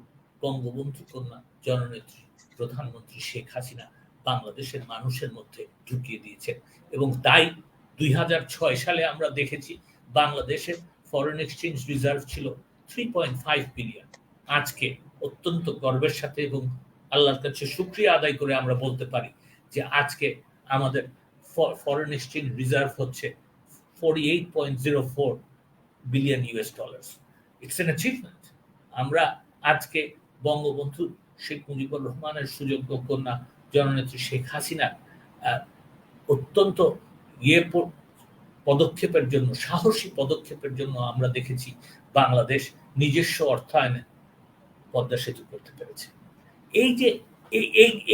বঙ্গবন্ধু কন্যা জননেত্রী প্রধানমন্ত্রী শেখ হাসিনা বাংলাদেশের মানুষের মধ্যে ঢুকিয়ে দিয়েছেন। এবং তাই 2006 সালে আমরা দেখেছি বাংলাদেশের ফরেন এক্সচেঞ্জ রিজার্ভ ছিল 3.5 বিলিয়ন। আজকে অত্যন্ত গর্বের সাথে এবং আল্লাহর কাছে শুকরিয়া আদায় করে আমরা বলতে পারি যে আজকে আমাদের ফরেন এক্সচেঞ্জ রিজার্ভ হচ্ছে 48.04 billion US dollars. It's an achievement. আমরা আজকে বঙ্গবন্ধু শেখ মুজিবুর রহমানের সুযোগ্য কন্যা জননেত্রী শেখ হাসিনার অত্যন্ত পদক্ষেপের জন্য, সাহসী পদক্ষেপের জন্য আমরা দেখেছি বাংলাদেশ নিজস্ব অর্থায়নে পদ্মা সেতু করতে পেরেছে। এই যে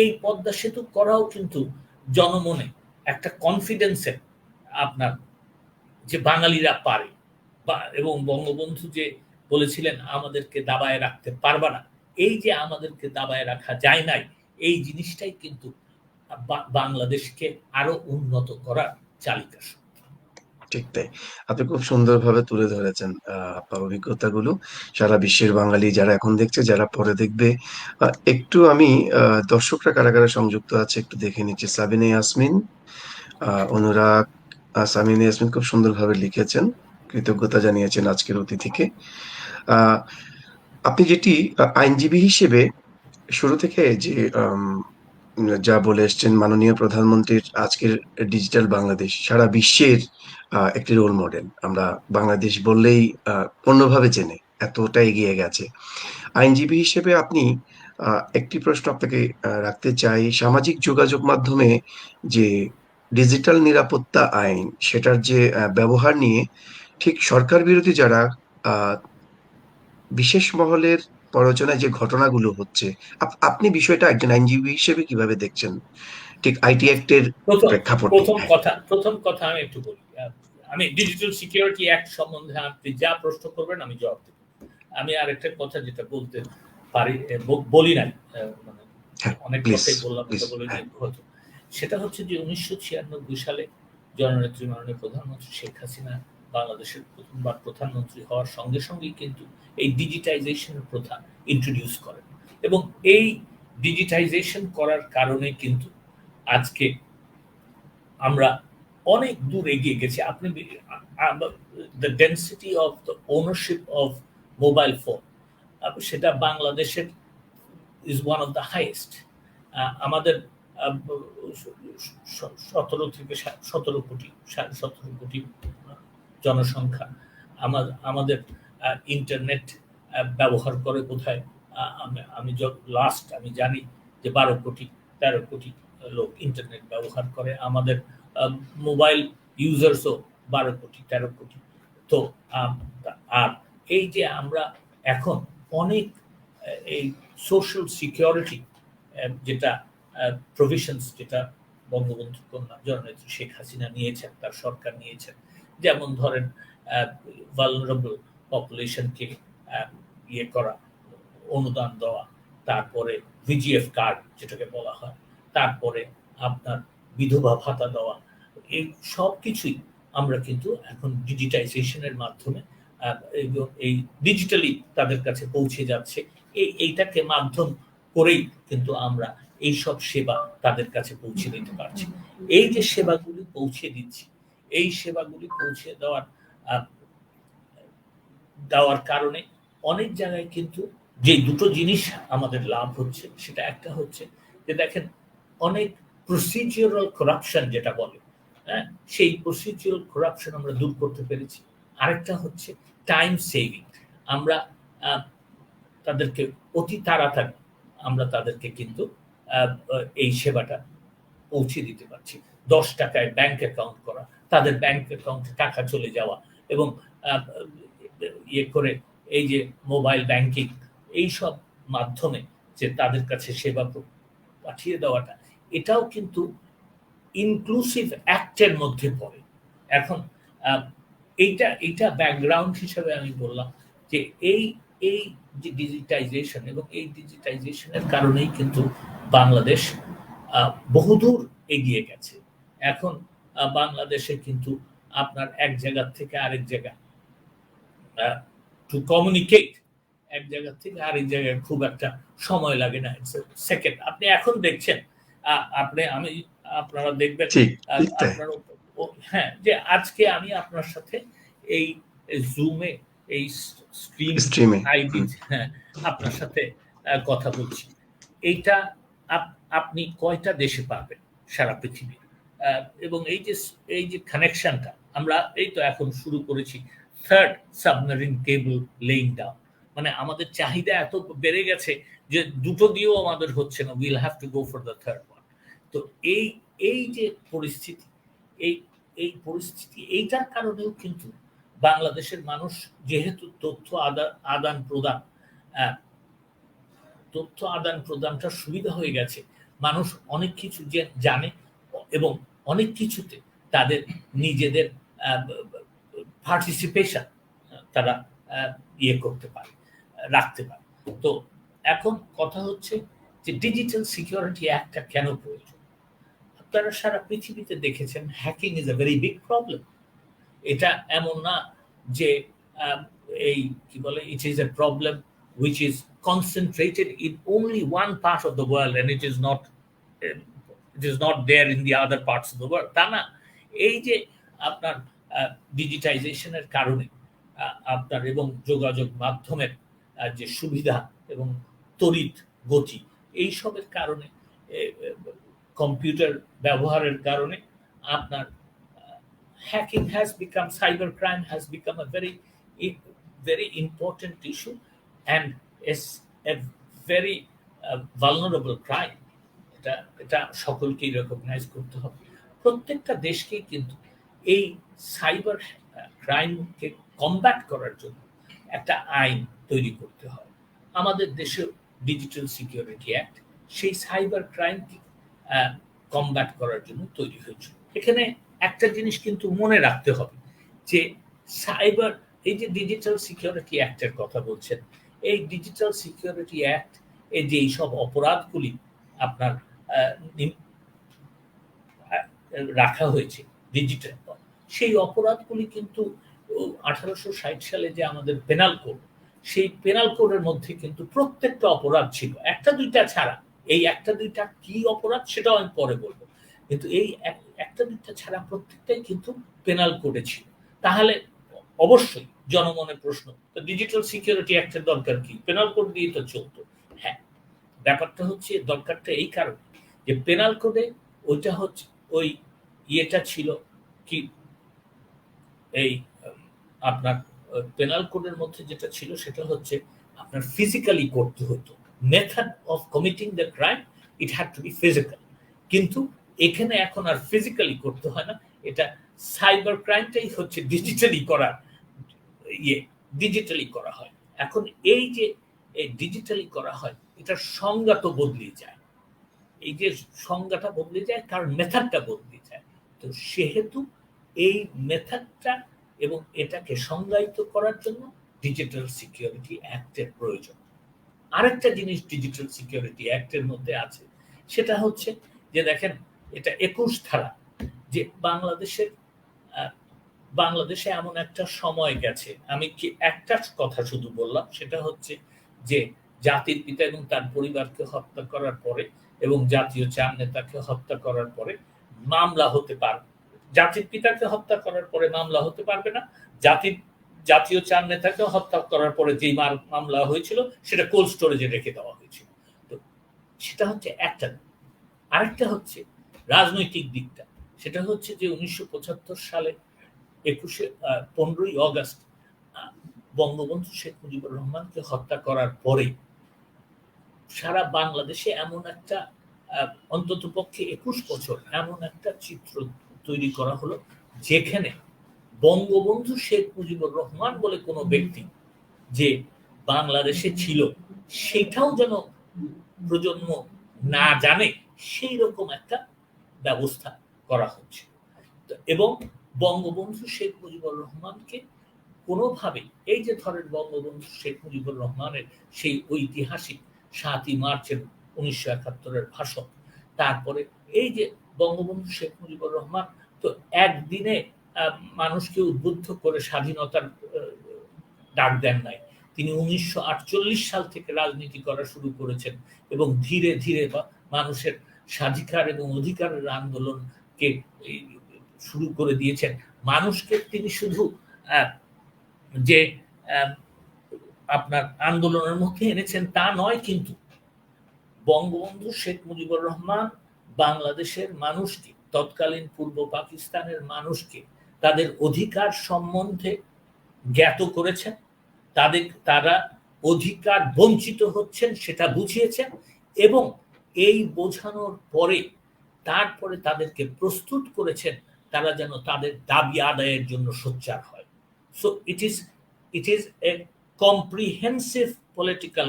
এই পদ্মা সেতু করাও কিন্তু জনমনে একটা কনফিডেন্সের আপনার যে বাঙালিরা পারে, এবং বঙ্গবন্ধু যে বলেছিলেন আমাদেরকে দাবায় রাখতে পারবা না, এই যে আমাদেরকে দাবায় রাখা যায় নাই, এই জিনিসটাই কিন্তু বাংলাদেশকে আরো উন্নত করার চালিকা শক্তি। ঠিক তাই। আপনি খুব সুন্দরভাবে তুলে ধরেছেন আপনার অভিজ্ঞতাগুলো। সারা বিশ্বের বাঙালি যারা এখন দেখছে, যারা পরে দেখবে। একটু আমি দর্শকরা কারা, কারা সংযুক্ত আছে একটু দেখে নিচ্ছি। সাবিনা ইয়াসমিন, অনুরাগ, সামিনা ইয়াসমিন খুব সুন্দরভাবে লিখেছেন। কৃতজ্ঞতা জানিয়েছেন আজকের অতিথিকে। আ আপনি যেটি আইনজীবী হিসেবে শুরু থেকে যে যা বলে এসছেন মাননীয় প্রধানমন্ত্রীর আজকের ডিজিটাল বাংলাদেশ সারা বিশ্বের একটি রোল মডেল। আমরা বাংলাদেশ বললেই অন্যভাবে চেনে, এতটা এগিয়ে গেছে। আইনজীবী হিসেবে আপনি একটি প্রশ্ন আপনাকে রাখতে চাই। সামাজিক যোগাযোগ মাধ্যমে যে ডিজিটাল নিরাপত্তা আইন, সেটার যে ব্যবহার নিয়ে ঠিক সরকার বিরোধী যারা বিশেষ মহলের প্ররোচনায় যে ঘটনাগুলো হচ্ছে, আপনি বিষয়টা একজন আইনজীবী হিসেবে কিভাবে দেখছেন? ঠিক আইটি অ্যাক্টের প্রেক্ষাপটে। প্রথম কথা আমি একটু বলি। আমি ডিজিটাল সিকিউরিটি অ্যাক্ট সম্বন্ধে আপনি যা প্রশ্ন করবেন আমি জবাব দেব। আমি আরেকটা কথা যেটা বলতে পারি, বলি নাই, মানে অনেক কথাই বললাম, সেটা হচ্ছে যে 1996 সালে জননেত্রী মাননীয় প্রধানমন্ত্রী শেখ হাসিনা বাংলাদেশের প্রথমবার প্রধানমন্ত্রী হওয়ার সঙ্গে সঙ্গেই কিন্তু এই ডিজিটাইজেশনের প্রথা ইন্ট্রোডিউস করেন, এবং এই ডিজিটাইজেশন করার কারণে কিন্তু আজকে আমরা অনেক দূর এগিয়ে গেছি। আপনি the density of the ownership of mobile phone, সেটা বাংলাদেশের is one of the highest. আমাদের 17 কোটি জনসংখ্যা। আমাদের ইন্টারনেট ব্যবহার করে বোধহয় আমি জানি যে 13 কোটি লোক ইন্টারনেট ব্যবহার করে। আমাদের মোবাইল ইউজার্সও 13 কোটি। তো আর এই যে আমরা এখন অনেক এই সোশ্যাল সিকিউরিটি যেটা প্রভিশনস, যেটা বঙ্গবন্ধু কন্যা জননেত্রী শেখ হাসিনা নিয়েছেন, তার সরকার নিয়েছেন, যেমন ধরেন ভালনারেবল পপুলেশনকে ইয়ে করা, অনুদান দেওয়া, তারপরে ভিজিএফ কার্ড যেটাকে বলা হয়, তারপরে আপনার বিধবা ভাতা দেওয়া, এই সব কিছুই আমরা কিন্তু এখন ডিজিটাইজেশনের মাধ্যমে এই ডিজিটালি তাদের কাছে পৌঁছে যাচ্ছে। এইটাকে মাধ্যম করেই কিন্তু আমরা এই সব সেবা তাদের কাছে পৌঁছে দিতে পারছি। এই যে সেবাগুলি পৌঁছে দিচ্ছি, এই সেবাগুলি পৌঁছে দেওয়ার কারণে অনেক জায়গায় কিন্তু যে দুটো জিনিস আমাদের লাভ হচ্ছে, সেটা একটা হচ্ছে যে দেখেন অনেক প্রসিডিউরাল করাপশন যেটা বলে, হ্যাঁ, সেই প্রসিডিউরাল করাপশন আমরা দূর করতে পেরেছি। আরেকটা হচ্ছে টাইম সেভিং। আমরা তাদেরকে অতি তাড়াতাড়ি আমরা তাদেরকে কিন্তু এই সেবাটা পৌঁছে দিতে পারছি। 10 টাকায় ব্যাংক অ্যাকাউন্ট করা, তাদের ব্যাংক অ্যাকাউন্টে টাকা চলে যাওয়া, এবং ইয়ে করে এই যে মোবাইল ব্যাংকিং, এইসব মাধ্যমে যে তাদের কাছে সেবা পাঠিয়ে দেওয়াটা, এটাও কিন্তু ইনক্লুসিভ অ্যাক্টের মধ্যে পড়ে। এখন এইটা ব্যাকগ্রাউন্ড হিসেবে আমি বললাম যে এই যে ডিজিটাইজেশন, এবং এই ডিজিটাইজেশনের কারণেই কিন্তু বাংলাদেশ বহুদূর এগিয়ে গেছে। এখন বাংলাদেশে কিন্তু আপনার এক জায়গা থেকে আরেক জায়গা টু কমিউনিকেট, এক জায়গা থেকে আরেক জায়গায় খুব একটা সময় লাগে না, সেকেন্ড। আপনি এখন দেখছেন, আপনারা দেখবেন, হ্যাঁ, যে আজকে আমি আপনার সাথে এই জুমে এই স্ক্রিনে হ্যাঁ আপনার সাথে কথা বলছি। এইটা আপনি কয়টা দেশে পাবেন সারা পৃথিবীর? এবং এই যে কানেকশনটা আমরা এই তো এখন শুরু করেছি, third submarine cable laying down, মানে আমাদের চাহিদা এত বেড়ে গেছে যে দুটো দিয়েও আমাদের হচ্ছে না, will have to go for the third one. তো এই এই যে পরিস্থিতি, এই এই পরিস্থিতি এইটার কারণেও কিন্তু বাংলাদেশের মানুষ যেহেতু আদান প্রদান তথ্য আদান প্রদানটা সুবিধা হয়ে গেছে, মানুষ অনেক কিছু যে জানে এবং অনেক কিছুতে তাদের নিজেদের পার্টিসিপেশন তারা ইয়ে করতে পারে, রাখতে পারে। তো এখন কথা হচ্ছে যে ডিজিটাল সিকিউরিটি অ্যাক্টটা কেন প্রয়োজন? আপনারা সারা পৃথিবীতে দেখেছেন hacking is a very big problem. এটা এমন না যে এই কি বলে, it is a problem which is concentrated in only one part of the world and it is not there in the other parts of the world. তা না, এই যে আপনার ডিজিটাইজেশনের কারণে আপনার এবং যোগাযোগ মাধ্যমের যে সুবিধা এবং তড়িৎ গতি, এইসবের কারণে কম্পিউটার ব্যবহারের কারণে আপনার hacking has become, cyber crime has become a very important issue and is a very vulnerable crime. এটা সকলকেই রেকগনাইজ করতে হবে। প্রত্যেকটা দেশকেই কিন্তু এই সাইবার ক্রাইমকে কমব্যাট করার জন্য একটা আইন তৈরি করতে হয়। আমাদের দেশে ডিজিটাল সিকিউরিটি অ্যাক্ট সেই সাইবার ক্রাইমকে কমব্যাট করার জন্য তৈরি হয়েছে। এখানে একটা জিনিস কিন্তু মনে রাখতে হবে যে সাইবার, এই যে ডিজিটাল সিকিউরিটি অ্যাক্টের কথা বলছেন, এই ডিজিটাল সিকিউরিটি অ্যাক্ট এই যে এইসব অপরাধগুলি আপনার রাখা হয়েছে ডিজিটাল, সেই অপরাধগুলি কিন্তু 1860 সালে যে আমাদের পেনাল কোড, সেই পেনাল কোডের মধ্যে কিন্তু প্রত্যেকটা অপরাধ ছিল, একটা দুইটা ছাড়া। এই একটা দুইটা কি অপরাধ সেটাও আমি পরে বলবো, কিন্তু এই একটা দুইটা ছাড়া প্রত্যেকটাই কিন্তু পেনাল কোডে ছিল। তাহলে অবশ্যই জনমনের প্রশ্ন, তো ডিজিটাল সিকিউরিটি অ্যাক্টের দরকার কি? পেনাল কোড দিয়ে তো চলতো। হ্যাঁ, ব্যাপারটা হচ্ছে দরকারটা এই কারণে যে পেনাল কোডে ওইটা হচ্ছে ওই ইয়েটা ছিল কি, এই আপনার পেনাল কোডের মধ্যে যেটা ছিল সেটা হচ্ছে আপনার ফিজিক্যালি করতে হতো, method of committing the crime it had to be physical. কিন্তু এখানে এখন আর ফিজিক্যালি করতে হয় না, এটা সাইবার ক্রাইমটাই হচ্ছে ডিজিটালি করার ডিজিটালি করা হয়। এখন এই যে ডিজিটালি করা হয়, এটার সংজ্ঞা তো বদলে যায়, এই যে সংজ্ঞাটা বদলে যায় কারণ মেথডটা বদলে যায়। তো সেহেতু এই মেথডটা এবং এটাকে সংজ্ঞায়িত করার জন্য ডিজিটাল সিকিউরিটি অ্যাক্টের প্রয়োজন। আরেকটা জিনিস ডিজিটাল সিকিউরিটি অ্যাক্টের মধ্যে আছে, সেটা হচ্ছে যে দেখেন এটা 21 ধারা, যে বাংলাদেশে এমন একটা সময় গেছে, আমি কি একটা কথা শুধু বললাম, সেটা হচ্ছে যে জাতির পিতা এবং তার পরিবারকে হত্যা করার পরে এবং জাতীয় চার নেতাকে হত্যা করার পরে মামলা হতে পারবে। জাতির পিতাকে হত্যা করার পরে মামলা হতে পারবে না, জাতীয় চার নেতাকে হত্যা করার পরে যেই মামলা হয়েছিল সেটা কোল্ড স্টোরেজে রেখে দেওয়া হয়েছিল। তো সেটা হচ্ছে একটা। আরেকটা হচ্ছে রাজনৈতিক দিকটা, সেটা হচ্ছে যে 1975 সালে 15ই অগস্ট বঙ্গবন্ধু শেখ মুজিবুর রহমানকে হত্যা করার পরে সারা বাংলাদেশে এমন একটা অন্তত পক্ষে 21 বছর এমন একটা চিত্র তৈরি করা হলো যেখানে বঙ্গবন্ধু শেখ মুজিবুর রহমান বলে কোনো ব্যক্তি যে বাংলাদেশে ছিল সেটাও যেন প্রজন্ম না জানে, সেই রকম একটা ব্যবস্থা করা হচ্ছে। এবং বঙ্গবন্ধু শেখ মুজিবুর রহমানকে কোনোভাবেই, এই যে ধরেন বঙ্গবন্ধু শেখ মুজিবুর রহমানের সেই ঐতিহাসিক 7ই মার্চের 1971-এর ভাষণ, তারপরে এই যে বঙ্গবন্ধু শেখ মুজিবুর রহমান তো একদিনে মানুষকে উদ্বুদ্ধ করে স্বাধীনতার ডাক দেন নাই, তিনি 1948 সাল থেকে রাজনীতি করা শুরু করেছেন এবং ধীরে ধীরে মানুষের স্বাধিকার এবং অধিকারের আন্দোলনকে শুরু করে দিয়েছেন। মানুষকে তিনি শুধু যে আপনার আন্দোলনের মধ্যে এনেছেন তা নয়, কিন্তু বঙ্গবন্ধু শেখ মুজিবুর রহমান বাংলাদেশের মানুষকে, তৎকালীন পূর্ব পাকিস্তানের মানুষকে তাদের অধিকার সম্বন্ধে জ্ঞাত করেছেন, তারা অধিকার বঞ্চিত হচ্ছেন সেটা বুঝিয়েছেন, এবং এই বোঝানোর পরে তারপরে তাদেরকে প্রস্তুত করেছেন তারা যেন তাদের দাবি আদায়ের জন্য সোচ্চার হয়। So it is a comprehensive political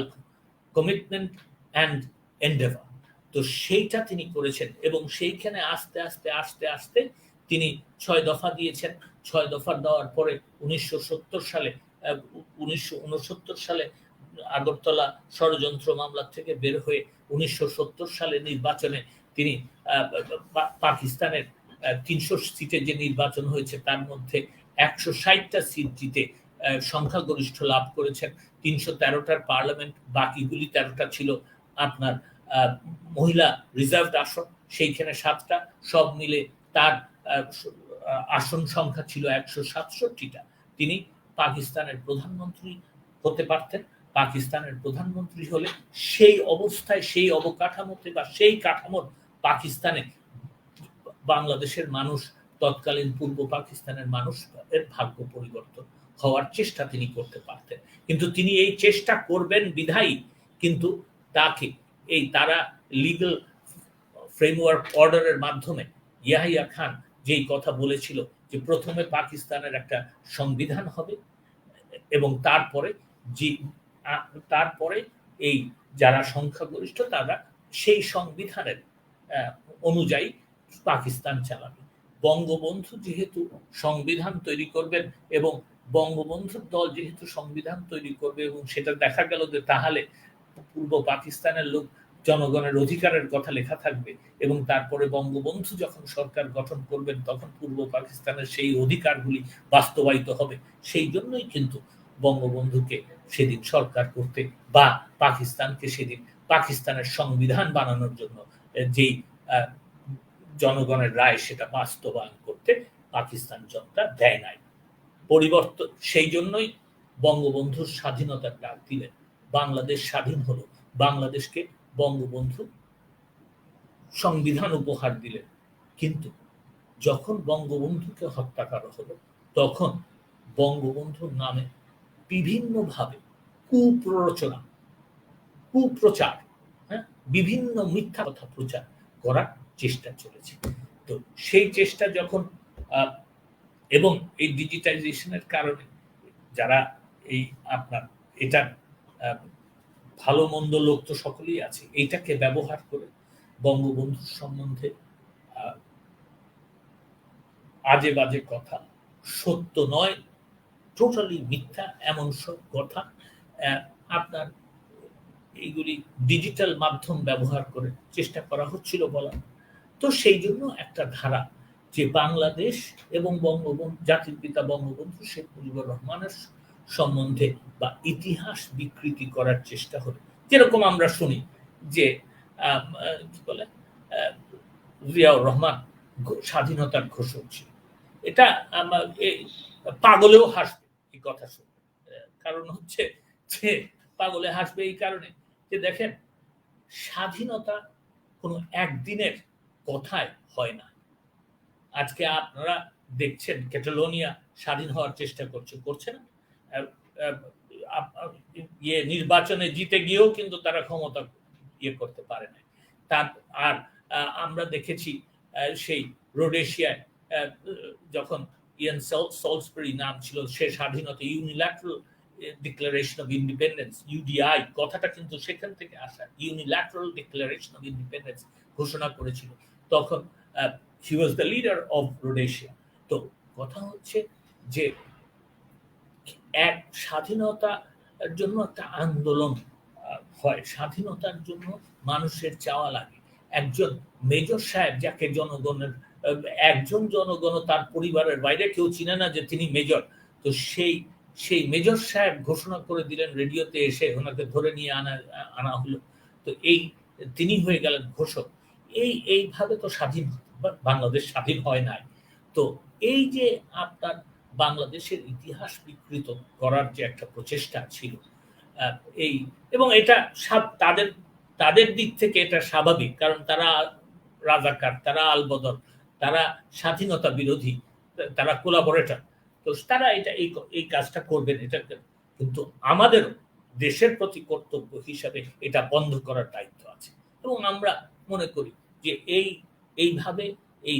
commitment and Endeavour. তো সেইটা তিনি করেছেন, এবং সেইখানে আস্তে আস্তে আস্তে আস্তে তিনি ৬ দফা দিয়েছেন। ৬ দফা দেওয়ার পরে ১৯৬৯ সালে আগরতলা ষড়যন্ত্র মামলা থেকে বের হয়ে ১৯৭০ সালে নির্বাচনে তিনি পাকিস্তানের ৩০০ সিটে যে নির্বাচন হয়েছে তার মধ্যে ১৬০টা সিট জিতে সংখ্যাগরিষ্ঠ লাভ করেছেন। ৩১৩টার পার্লামেন্ট, বাকিগুলি ১৩টা ছিল আপনার মহিলা রিজার্ভড আসন, সেইখানে 7টা, সব মিলে তার আসন সংখ্যা ছিল ১৬৭টা। তিনি পাকিস্তানের প্রধানমন্ত্রী হতে পারতেন। পাকিস্তানের প্রধানমন্ত্রী হলে সেই অবস্থায়, সেই অবকাঠামোতে বা সেই কাঠামোর পাকিস্তানে বাংলাদেশের মানুষ, তৎকালীন পূর্ব পাকিস্তানের মানুষ এর ভাগ্য পরিবর্তন হওয়ার চেষ্টা তিনি করতে পারতেন। কিন্তু তিনি এই চেষ্টা করবেন বিধায়ী কিন্তু তারা লিগ্যাল ফ্রেমওয়ার্ক অর্ডারের মাধ্যমে ইয়াহিয়া খান যেই কথা বলেছিল যে প্রথমে পাকিস্তানের একটা সংবিধান হবে এবং তারপরে এই যারা সংখ্যাগরিষ্ঠ তারা সেই সংবিধানের অনুযায়ী পাকিস্তান চালাবে। বঙ্গবন্ধু যেহেতু সংবিধান তৈরি করবেন এবং বঙ্গবন্ধুর দল যেহেতু সংবিধান তৈরি করবে, এবং সেটা দেখা গেল যে তাহলে পূর্ব পাকিস্তানের লোক জনগণের অধিকারের কথা লেখা থাকবে, এবং তারপরে বঙ্গবন্ধু যখন সরকার গঠন করবেন তখন পূর্ব পাকিস্তানের সেই অধিকারগুলি বাস্তবায়িত হবে। সেই জন্যই কিন্তু বঙ্গবন্ধুকে সেদিন সরকার করতে বা পাকিস্তানকে সেদিন পাকিস্তানের সংবিধান বানানোর জন্য যেই জনগণের রায় সেটা বাস্তবায়ন করতে পাকিস্তান জনতা দেয় নাই। পরিবর্তন সেই জন্যই বঙ্গবন্ধুর স্বাধীনতার ডাক দিলেন। বাংলাদেশ স্বাধীন হলো, বাংলাদেশকে বঙ্গবন্ধু সংবিধান উপহার দিলেন। কিন্তু যখন বঙ্গবন্ধুকে হত্যা করা হলো তখন বঙ্গবন্ধুর নামে বিভিন্নভাবে কুপ্রচার, বিভিন্ন মিথ্যা কথা প্রচার করার চেষ্টা চলেছে। তো সেই চেষ্টা যখন এবং এই ডিজিটাইজেশনের কারণে যারা এই আপনার এটা ভালো মন্দ লোক তো সকলেই আছে, এইটাকে ব্যবহার করে বঙ্গবন্ধুর সম্বন্ধে আজে বাজে কথা, সত্য নয়, টোটালি মিথ্যা এমন সব কথা আপনার এইগুলি ডিজিটাল মাধ্যম ব্যবহার করে চেষ্টা করা হচ্ছিল বলা। তো সেই জন্য একটা ধারা যে বাংলাদেশ এবং জাতির পিতা বঙ্গবন্ধু শেখ মুজিবুর রহমানের সম্বন্ধে বা ইতিহাস বিকৃতি করার চেষ্টা হলো। যেরকম আমরা শুনি যে কি বলে জিয়াউর রহমান স্বাধীনতার ঘোষক ছিল, এটা আমার পাগলেও হাসবে এই কথা শুনে। কারণ হচ্ছে যে পাগলে হাসবে এই কারণে যে দেখেন, স্বাধীনতা কোনো একদিনের কথায় হয় না। আজকে আপনারা দেখছেন ক্যাটালোনিয়া স্বাধীন হওয়ার চেষ্টা করছে না, নির্বাচনে জিতে গিয়েও কিন্তু তারা ক্ষমতা করতে পারে না। আর আমরা দেখেছি সেই রোডেশিয়ায় যখন ইয়ান সলসবেরি নাম ছিল, সে স্বাধীনতা unilateral declaration of independence, UDI কথাটা কিন্তু সেখান থেকে আসা, ইউনিল্যাটারাল ডিক্লারেশন অফ ইন্ডিপেন্ডেন্স ঘোষণা করেছিল। তখন he was the leader of Rhodesia. তো কথা হচ্ছে যে এক স্বাধীনতার জন্য একটা আন্দোলন হয়, স্বাধীনতার জন্য মানুষের চাওয়া লাগে। একজন মেজর সাহেব যাকে একজন জনগণ তার পরিবারের বাইরে কেউ চিনে না যে তিনি মেজর, তো সেই মেজর সাহেব ঘোষণা করে দিলেন রেডিওতে, এসে ওনাকে ধরে নিয়ে আনা হলো। তো তিনি হয়ে গেলেন ঘোষক। এইভাবে তো বাংলাদেশ স্বাধীন হয় নাই। তো এই যে আপনার বাংলাদেশের ইতিহাস বিকৃত করার যে একটা প্রচেষ্টা ছিল, এবং এটা তাদের দিক থেকে এটা স্বাভাবিক, কারণ তারা রাজাকার, তারা আলবদর, তারা স্বাধীনতা বিরোধী, তারা কোলাবোরেটর। তো তারা এই কাজটা করবেন, এটা কিন্তু আমাদেরও দেশের প্রতি কর্তব্য হিসাবে এটা বন্ধ করার দায়িত্ব আছে। এবং আমরা মনে করি যে এইভাবে এই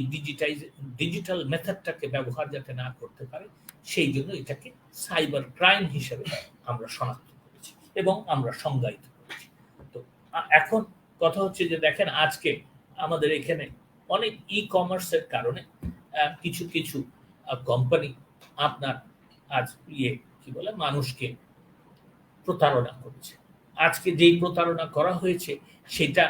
ডিজিটাল মেথডটাকে ব্যবহার যাতে না করতে পারে, সেই জন্য এটাকে সাইবার ক্রাইম হিসেবে আমরা শনাক্ত করেছি এবং আমরা সংজ্ঞায়িত করেছি। তো এখন কথা হচ্ছে যে দেখেন, আজকে আমাদের এখানে অনেক ই-কমার্সের কারণে কিছু কিছু কোম্পানি আপনার আজ কি বলে মানুষকে প্রতারণা করছে। আজকে যেই প্রতারণা করা হয়েছে সেটা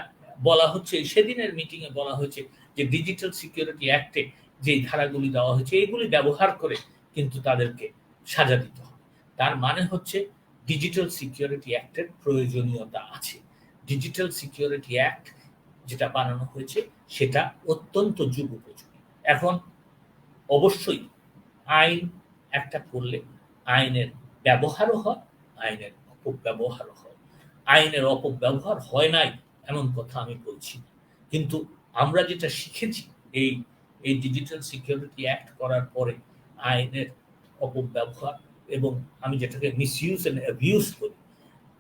বলা হচ্ছে, সেদিনের মিটিংয়ে বলা হয়েছে যে ডিজিটাল সিকিউরিটি অ্যাক্টে যে ধারাগুলি দেওয়া হয়েছে এগুলি ব্যবহার করে কিন্তু তাদেরকে সাজা দিতে হবে। তার মানে হচ্ছে ডিজিটাল সিকিউরিটি অ্যাক্টের প্রয়োজনীয়তা আছে। ডিজিটাল সিকিউরিটি অ্যাক্ট যেটা বানানো হয়েছে সেটা অত্যন্ত যুগোপযোগী। এখন অবশ্যই আইন একটা করলে আইনের ব্যবহারও হয়, আইনের অপব্যবহারও হয়। আইনের অপব্যবহার হয় নাই এমন কথা আমি বলছি না, কিন্তু আমরা যেটা শিখেছি এই ডিজিটাল সিকিউরিটি অ্যাক্ট করার পরে আইনের অপব্যবহার এবং আমি যেটাকে মিসইউজ এন্ড অ্যাবিউজ করি,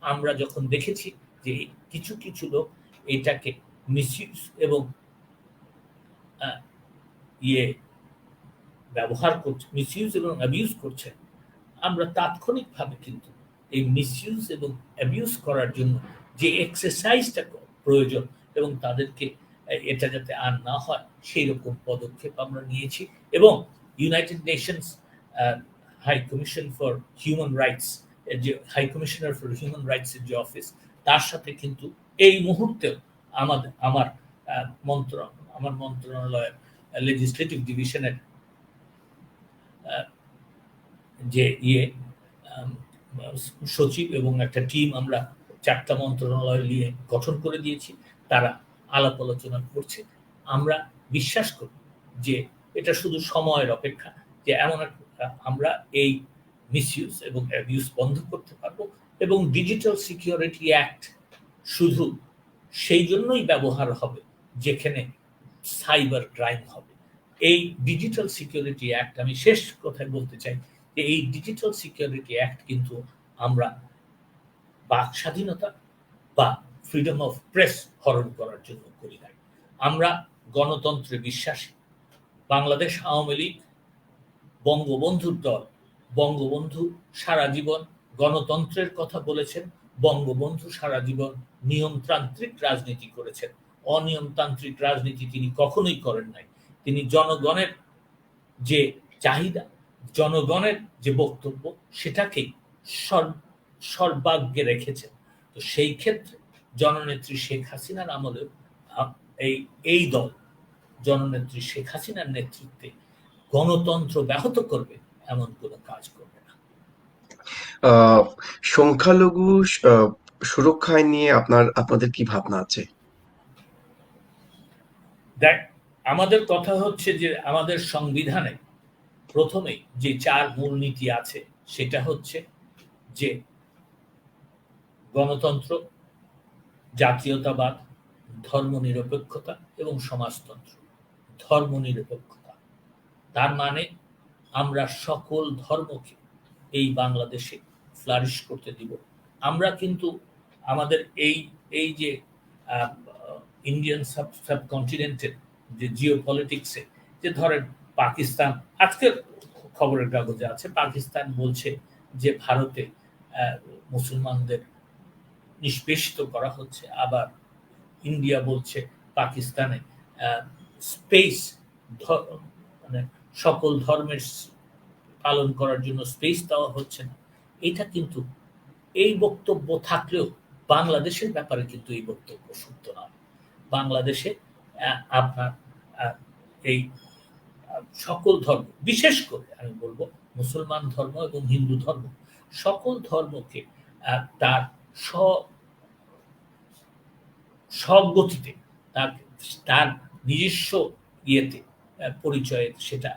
আমরা যখন দেখেছি যে কিছু কিছু লোক এটাকে মিসইউজ এবং ব্যবহার করছে, মিসইউজ এবং অ্যাবিউজ করছে, আমরা তাৎক্ষণিকভাবে কিন্তু এই মিসইউজ এবং অ্যাবিউজ করার জন্য যে এক্সারসাইজটা প্রয়োজন এবং তাদেরকে এটা যাতে আর না হয় সেই রকম পদক্ষেপ আমরা নিয়েছি। এবং United Nations High Commission for human Rights, যে high commissioner for human rights এর যে অফিস, তার সাথে কিন্তু এই মুহূর্তেও আমার মন্ত্রণালয়ের লেজিসলেটিভ ডিভিশনের যে সচিব এবং একটা টিম আমরা 4টা মন্ত্রণালয় নিয়ে গঠন করে দিয়েছি। তারা আলাপ আলোচনা করছে। আমরা বিশ্বাস করি যে এটা শুধু সময়ের অপেক্ষা, যে এমন আমরা এই মিসইউজ এবং অ্যাবিউজ বন্ধ করতে পারবো। এবং ডিজিটাল সিকিউরিটি অ্যাক্ট শুধু সেই জন্যই ব্যবহার হবে যেখানে সাইবার ক্রাইম হবে। এই ডিজিটাল সিকিউরিটি অ্যাক্ট, আমি শেষ কথায় বলতে চাই যে এই ডিজিটাল সিকিউরিটি অ্যাক্ট কিন্তু আমরা বাক স্বাধীনতা বা ফ্রিডম অফ প্রেস হরণ করার জন্য করি নাই। আমরা গণতন্ত্রে বিশ্বাসী। বাংলাদেশ আওয়ামী লীগ, বঙ্গবন্ধুর দল, বঙ্গবন্ধু সারা জীবন গণতন্ত্রের কথা বলেছেন। বঙ্গবন্ধু সারা জীবন নিয়মতান্ত্রিক রাজনীতি করেছেন। অনিয়মতান্ত্রিক রাজনীতি তিনি কখনোই করেন নাই। তিনি জনগণের যে চাহিদা, জনগণের যে বক্তব্য, সেটাকেই সর্বাগ্রে রেখেছেন। তো সেই ক্ষেত্রে জননেত্রী শেখ হাসিনার আমলে এই দল জননেত্রী শেখ হাসিনার নেতৃত্বে গণতন্ত্র ব্যাহত করবে এমন কোনো কাজ করবে না। সংখ্যালঘু সুরক্ষায় নিয়ে আপনাদের কি ভাবনা আছে? দেখ, আমাদের কথা হচ্ছে যে আমাদের সংবিধানে প্রথমে যে 4 মূলনীতি আছে সেটা হচ্ছে যে গণতন্ত্র, জাতীয়তাবাদ, ধর্মনিরপেক্ষতা এবং সমাজতন্ত্র। ধর্মনিরপেক্ষতা তার মানে আমরা সকল ধর্মকে এই বাংলাদেশে ফ্লারিশ করতে দিব। আমরা কিন্তু আমাদের এই যে ইন্ডিয়ান সাবকন্টিনেন্টের যে জিওপলিটিক্সে, যে ধরেন পাকিস্তান, আজকের খবরের কাগজে আছে পাকিস্তান বলছে যে ভারতে মুসলমানদের নিষ্পেষিত করা হচ্ছে, আবার ইন্ডিয়া বলছে পাকিস্তানে স্পেস, মানে সকল ধর্মের পালন করার জন্য স্পেস দেওয়া হচ্ছে না। এটা কিন্তু এই বক্তব্য থাকলেও বাংলাদেশের ব্যাপারে কিন্তু এই বক্তব্য সত্য নয়। বাংলাদেশে আপনার এই সকল ধর্ম, বিশেষ করে আমি বলবো মুসলমান ধর্ম এবং হিন্দু ধর্ম, সকল ধর্মকে তার স্বগতিতে, তার নিজস্ব পরিচয়ে সেটা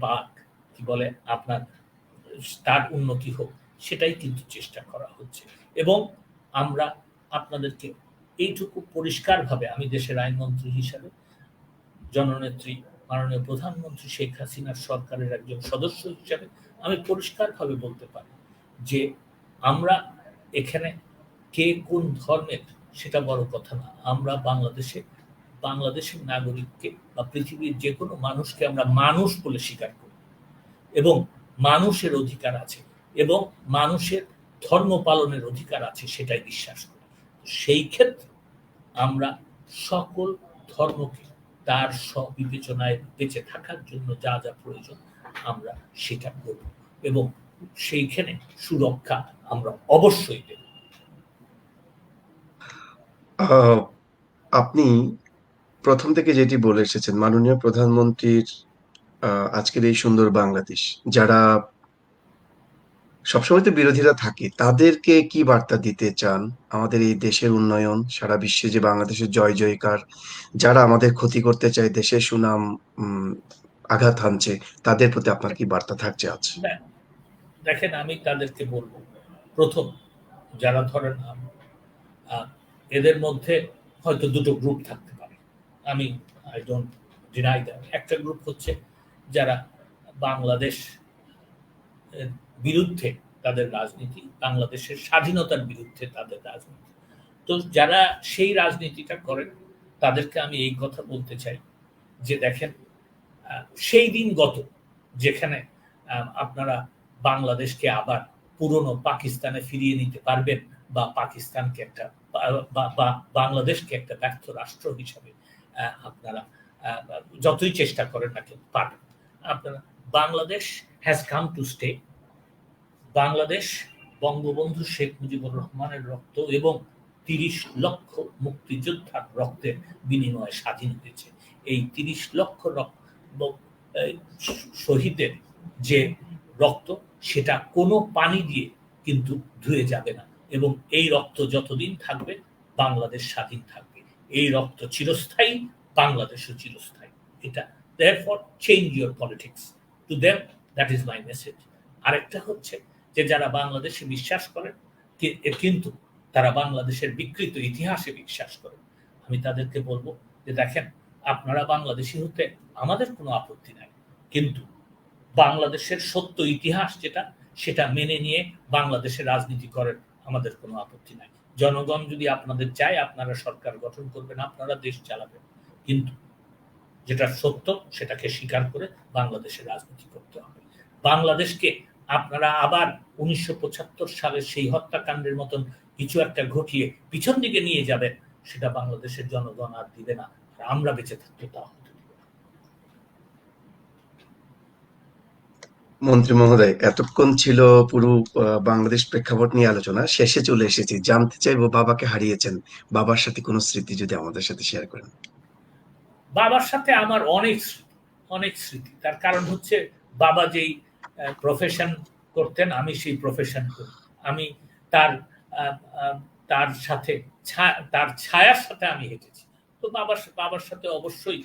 পাক, কি বলে আপনার, তার উন্নতি হোক, সেটাই কিন্তু চেষ্টা করা হচ্ছে। এবং আমরা আপনাদেরকে এইটুকু পরিষ্কারভাবে, আমি দেশের আইনমন্ত্রী হিসাবে, জননেত্রী মাননীয় প্রধানমন্ত্রী শেখ হাসিনার সরকারের একজন সদস্য হিসাবে আমি পরিষ্কারভাবে বলতে পারি যে আমরা এখানে কে কোন ধর্মের সেটা বড় কথা না। আমরা বাংলাদেশের নাগরিককে বা পৃথিবীর যেকোনো মানুষকে আমরা মানুষ বলে স্বীকার করি এবং মানুষের অধিকার আছে এবং মানুষের ধর্ম পালনের অধিকার আছে সেটাই বিশ্বাস করি। সেই ক্ষেত্রে আমরা সকল ধর্মকে তার স্ববিবেচনায় বেঁচে থাকার জন্য যা যা প্রয়োজন আমরা সেটা করব এবং সেইখানে সুরক্ষা আমরা অবশ্যই দেব। আহ, আপনি প্রথম থেকে যেটি বলে এসেছেন মাননীয় প্রধানমন্ত্রীর আজকের এই সুন্দর বাংলাদেশ, যারা সবসময় তো বিরোধীরা থাকে, তাদেরকে কি বার্তা দিতে চান? আমাদের এই দেশের উন্নয়ন, সারা বিশ্বে যে বাংলাদেশের জয় জয়কার, যারা আমাদের ক্ষতি করতে চায়, দেশের সুনাম আঘাত হানছে, তাদের প্রতি আপনার কি বার্তা থাকছে আজ? দেখেন, আমি তাদেরকে বলবো, প্রথম যারা ধরেন এদের মধ্যে হয়তো দুটো গ্রুপ থাকতে পারে, আমি আই ডোন্ট ডিনাই দ্যাট। একটা গ্রুপ হচ্ছে যারা বাংলাদেশ বিরুদ্ধে তাদের রাজনীতি, বাংলাদেশের স্বাধীনতার বিরুদ্ধে তাদের রাজনীতি। তো যারা সেই রাজনীতিটা করেন তাদেরকে আমি এই কথা বলতে চাই যে দেখেন, সেই দিন গত যেখানে আপনারা বাংলাদেশকে আবার পুরনো পাকিস্তানে ফিরিয়ে নিতে পারবেন বা পাকিস্তানকে একটা বা বাংলাদেশকে একটা ব্যর্থ রাষ্ট্র হিসাবে আপনারা যতই চেষ্টা করেন না কেন পারবেন। আপনারা Bangladesh has come to stay. Bangladesh Bangabandhu Sheikh Mujibur রহমানের রক্ত এবং ৩০ লক্ষ মুক্তিযোদ্ধার রক্তের বিনিময়ে স্বাধীন হয়েছে। এই ৩০ লক্ষ শহীদের যে রক্ত, সেটা কোনো পানি দিয়ে কিন্তু ধুয়ে যাবে না এবং এই রক্ত যতদিন থাকবে বাংলাদেশ স্বাধীন থাকবে। এই রক্ত চিরস্থায়ী, বাংলাদেশও চিরস্থায়ী। এটা therefore change your politics to them, that is my message। আরেকটা হচ্ছে যে যারা বাংলাদেশে বিশ্বাস করেন কিন্তু তারা বাংলাদেশের বিকৃত ইতিহাসে বিশ্বাস করেন, আমি তাদেরকে বলবো যে দেখেন, আপনারা বাংলাদেশি হতে আমাদের কোনো আপত্তি নাই, কিন্তু বাংলাদেশের সত্য ইতিহাস যেটা সেটা মেনে নিয়ে বাংলাদেশের রাজনীতি করেন, আমাদের কোনো আপত্তি নাই। জনগণ যদি আপনাদের চায় আপনারা সরকার গঠন করবেন, আপনারা দেশ চালাবেন, কিন্তু যেটা সত্য সেটাকে স্বীকার করে বাংলাদেশের রাজনীতি করতে হবে। বাংলাদেশকে আপনারা আবার ১৯৭৫ সালের সেই হত্যাকাণ্ডের মতন কিছু একটা ঘটিয়ে পিছন দিকে নিয়ে যাবেন, সেটা বাংলাদেশের জনগণ আর দিবে না। আমরা বেঁচে থাকতে তা হতে দিব না। মন্ত্রী মহোদয়, এতক্ষণ ছিল পুরো বাংলাদেশ প্রেক্ষাপট নিয়ে আলোচনা, শেষে চলে এসেছি। জানতে চাইবো, বাবাকে হারিয়েছেন, বাবার সাথে কোনো স্মৃতি যদি আমাদের সাথে শেয়ার করেন। বাবার সাথে আমার অনেক স্মৃতি। তার কারণ হচ্ছে বাবা যেই প্রফেশন করতেন আমি সেই প্রফেশন করি। আমি তার তার সাথে তার ছায়ার সাথে আমি হেঁটেছি। তো বাবার সাথে অবশ্যই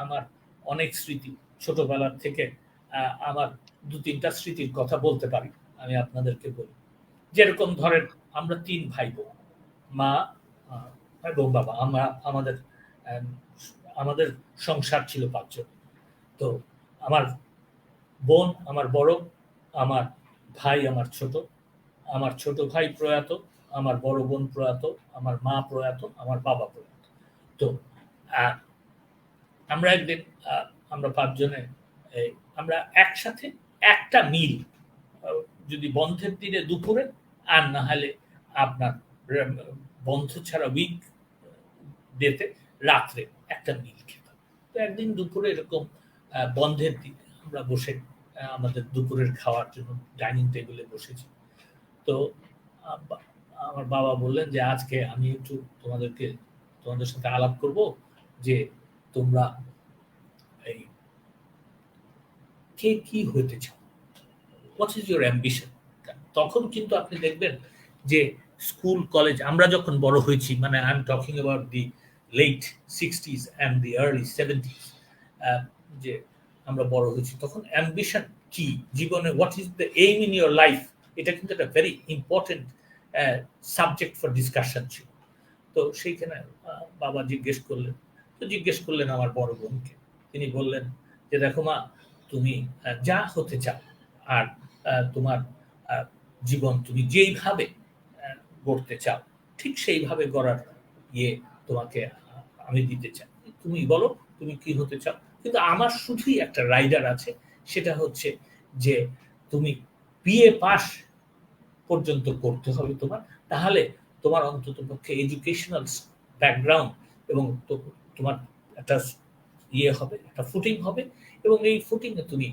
আমার অনেক স্মৃতি। ছোটবেলার থেকে আমার ২-৩টা স্মৃতির কথা বলতে পারি, আমি আপনাদেরকে বলি। যেরকম ধরেন, আমরা ৩ ভাই বোন, মা এবং বাবা। আমরা আমাদের সংসার ছিল ৫ জন। তো আমার বোন আমার বড়, আমার ভাই আমার ছোট, আমার ছোট ভাই প্রয়াত, আমার বড় বোন প্রয়াত, আমার মা প্রয়াত, আমার বাবা প্রয়াত। তো আমরা একদিন আমরা ৫ জনে আমরা একসাথে একটা মিল, যদি বন্ধের দিনে দুপুরে আর না হলে আপনার বন্ধ ছাড়া উইক ডেতে রাত্রে একটা মিল খেতাম। তো একদিন দুপুরে এরকম বন্ধের দিনে আমরা বসে আমাদের দুপুরের খাওয়ার জন্য ডাইনিং টেবিলে বসেছি। তো আমার বাবা বললেন যে আজকে আমি একটু তোমাদের সাথে আলাপ করব যে তোমরা এই কে কি হতে চাও, হোয়াট ইজ ইউর অ্যাম্বিশন। তখন কিন্তু আপনি দেখবেন যে স্কুল কলেজ আমরা যখন বড় হয়েছি, মানে I am talking about the late 60s and the early 70s, যে আমরা বড় হয়েছি তখন অ্যাম্বিশন কি জীবনে, what is the aim in your life, এটা কিন্তু একটা very important subject for discussion ছিল। তো সেইখানে বাবা জিজ্ঞেস করলেন আমার বড় বোনকে। তিনি বললেন যে দেখো মা, তুমি যা হতে চাও আর তোমার জীবন তুমি যেইভাবে গড়তে চাও ঠিক সেইভাবে গড়ার ইয়ে তোমাকে আমি দিতে চাই। তুমি বলো তুমি কি হতে চাও। কিন্তু আমার শুধুই একটা রাইডার আছে, সেটা হচ্ছে যে তুমি বিএ পাস পর্যন্ত করতে হবে তোমার। তাহলে তোমার অন্ততপক্ষে এডুকেশনাল ব্যাকগ্রাউন্ড এবং তোমার একটা ইয়ে হবে, একটা ফুটিং হবে, এবং এই ফুটিংয়ে তুমি